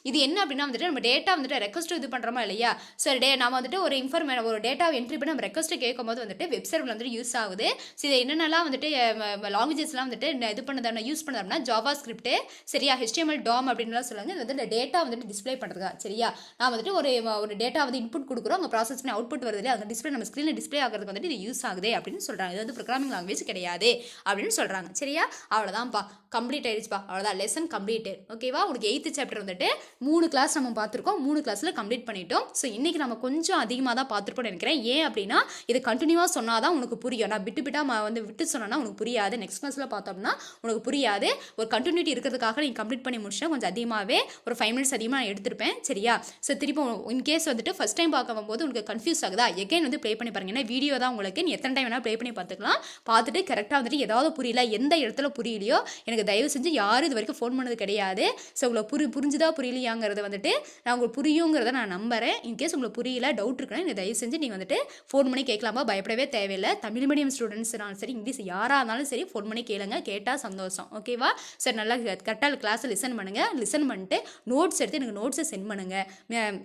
இது என்ன அப்படின்னா வந்துட்டு நம்ம டேட்டா வந்துட்டு ரெக்வஸ்ட் இது பண்ணுறோமா இல்லையா. ஸோ நம்ம வந்துட்டு ஒரு டேட்டாவை என்ட்ரி பண்ணி நம்ம ரெக்வஸ்ட் கேட்கும் போது வந்துட்டு வெப் சர்வரில் வந்துட்டு யூஸ் ஆகுது. ஸோ இது என்னென்னலாம் வந்துட்டு லாங்குவேஜஸ்லாம் வந்துட்டு இது பண்ணதான யூஸ் பண்ணதுனா ஜாவா ஸ்கிரிப்ட் சரியா, HTML DOM அப்படின்லாம் சொல்லுவாங்க. இது வந்து டேட்டா வந்துட்டு டிஸ்பிளே பண்ணுறதுக்கா சரியா. நான் வந்துட்டு ஒரு டேட்டா வந்து இன்புட் கொடுக்குறோம், அங்கே ப்ராசஸ் பண்ணி அவுட்புட் வருது இல்லையா, அந்த டிஸ்பிளே நம்ம ஸ்க்ரீனில் டிஸ்பிளே ஆகிறதுக்கு வந்துட்டு இது யூஸ் ஆகுது அப்படின்னு சொல்கிறாங்க. இது வந்து ப்ரோக்ராமிங் லாங்குவேஜ் கிடையாது அப்படின்னு சொல்கிறாங்க சரியா. அவ்வளோதான்ப்பா, கம்ப்ளீட் ஆயிடுச்சுப்பா. அவ்வளோதான், லெசன் கம்ப்ளீட்டட். ஓகேவா? உங்களுக்கு 8th சாப்டர் வந்துட்டு 3 கிளாஸ் நம்ம பார்த்துருக்கோம். 3 கிளாஸில் கம்ப்ளீட் பண்ணிட்டோம். ஸோ இன்றைக்கி நம்ம கொஞ்சம் அதிகமாக தான் பார்த்துருப்போம்னு நினைக்கிறேன். ஏன் அப்படின்னா இது கண்டினியூவாக சொன்னால் தான் உனக்கு புரியும். நான் விட்டு சொன்னேன்னா உனக்கு புரியாது. நெக்ஸ்ட் கிளாஸில் பார்த்தோம்னா உனக்கு புரியாது. ஒரு கண்டினியூட்டி இருக்கிறதுக்காக நீ கம்ப்ளீட் பண்ணி முடிச்சா கொஞ்சம் அதிகமாகவே ஒரு 5 minutes அதிகமாக நான் எடுத்திருப்பேன் சரியா. ஸோ திருப்பி இன்கேஸ் வந்துட்டு ஃபஸ்ட் டைம் பார்க்கும் போது உனக்கு கன்ஃபியூஸ் ஆகுதா, எகைன் வந்து ப்ளே பண்ணி பாருங்க. ஏன்னா வீடியோ தான் உங்களுக்கு, நீ எத்தனை டைம் வேணால் ப்ளே பண்ணி பார்த்துக்கலாம். பார்த்துட்டு கரெக்டாக வந்துட்டு ஏதாவது புரியல, எந்த இடத்துல புரியலையோ எனக்கு தயவு செஞ்சு யாரும் இது வரைக்கும் ஃபோன் பண்ணது கிடையாது. ஸோ உங்களுக்கு புரிஞ்சுதா புரியலையாங்கிறத வந்துட்டு நான் உங்களுக்கு புரியுங்கிறத நான் நம்புறேன். இன்கேஸ் உங்களுக்கு புரியல, டவுட் இருக்குன்னா எனக்கு தயவு செஞ்சு நீங்கள் வந்துட்டு ஃபோன் பண்ணி கேட்கலாமா, பயப்படவே தேவையில்லை. தமிழ் மீடியம் ஸ்டூடெண்ட்ஸ்னாலும் சரி, இங்கிலீஷ் யாராக இருந்தாலும் சரி, ஃபோன் பண்ணி கேளுங்க, கேட்டால் சந்தோஷம். ஓகேவா? சரி, நல்லா கரெக்டாக கிளாஸை லிசன் பண்ணுங்கள். லிசன் பண்ணிட்டு நோட்ஸ் எடுத்து எனக்கு நோட்ஸை சென்ட் பண்ணுங்கள்.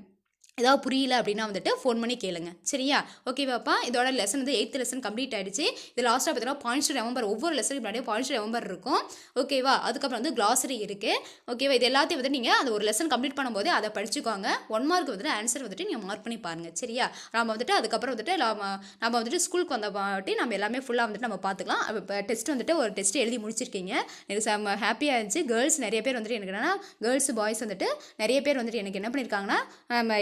ஏதாவது புரியல அப்படின்னா வந்துட்டு ஃபோன் பண்ணி கேளுங்க சரியா. ஓகேவாப்பா? இதோட லெசன் வந்து 8th லெசன் கம்ப்ளீட் ஆயிடுச்சு. இது லாஸ்ட்டாக பார்த்தீங்கன்னா பாயிண்ட்ஸ் ரெவம்பர், ஒவ்வொரு லெசனுக்கு முன்னாடியே பாயிண்ட்ஸ் ரெவம்பர் இருக்கும். ஓகேவா? அதுக்கப்புறம் வந்து கிளாசரி இருக்குது. ஓகேவா? இது எல்லாத்தையும் வந்து நீங்கள் அந்த ஒரு லெசன் கம்ப்ளீட் பண்ணும்போது அதை படிச்சுக்கோங்க. 1 மார்க் வந்துட்டு ஆன்சர் வந்துட்டு நீங்கள் மார்க் பண்ணி பாருங்கள் சரியா. நம்ம வந்துட்டு அதுக்கப்புறம் வந்துட்டு நம்ம வந்துட்டு ஸ்கூலுக்கு வந்த வாட்டி நம்ம எல்லாமே ஃபுல்லாக வந்துட்டு நம்ம பார்த்துக்கலாம். இப்போ டெஸ்ட் வந்துட்டு ஒரு டெஸ்ட் எழுதி முடிச்சிருக்கீங்க. எனக்கு செம்ம ஹாப்பியாக இருந்துச்சு. கேர்ள்ஸ் நிறைய பேர் வந்துட்டு எனக்கு என்னன்னா கேர்ள்ஸ் பாய்ஸ் வந்துட்டு நிறைய பேர் வந்துட்டு எனக்கு என்ன பண்ணியிருக்காங்கன்னா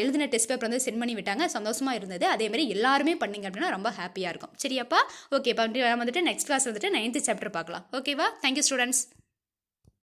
எழுதின டெஸ்ட் பேப்பர் வந்து சென்ட் பண்ணி விட்டாங்க. சந்தோஷமாக இருந்தது. அதேமாதிரி எல்லாருமே பண்ணிங்க அப்படின்னா ரொம்ப ஹாப்பியாக இருக்கும் சரியாப்பா. ஓகேப்பா, வந்துட்டு நெக்ஸ்ட் கிளாஸ் வந்துட்டு 9th சாப்டர் பார்க்கலாம். ஓகேவா? Thank you students.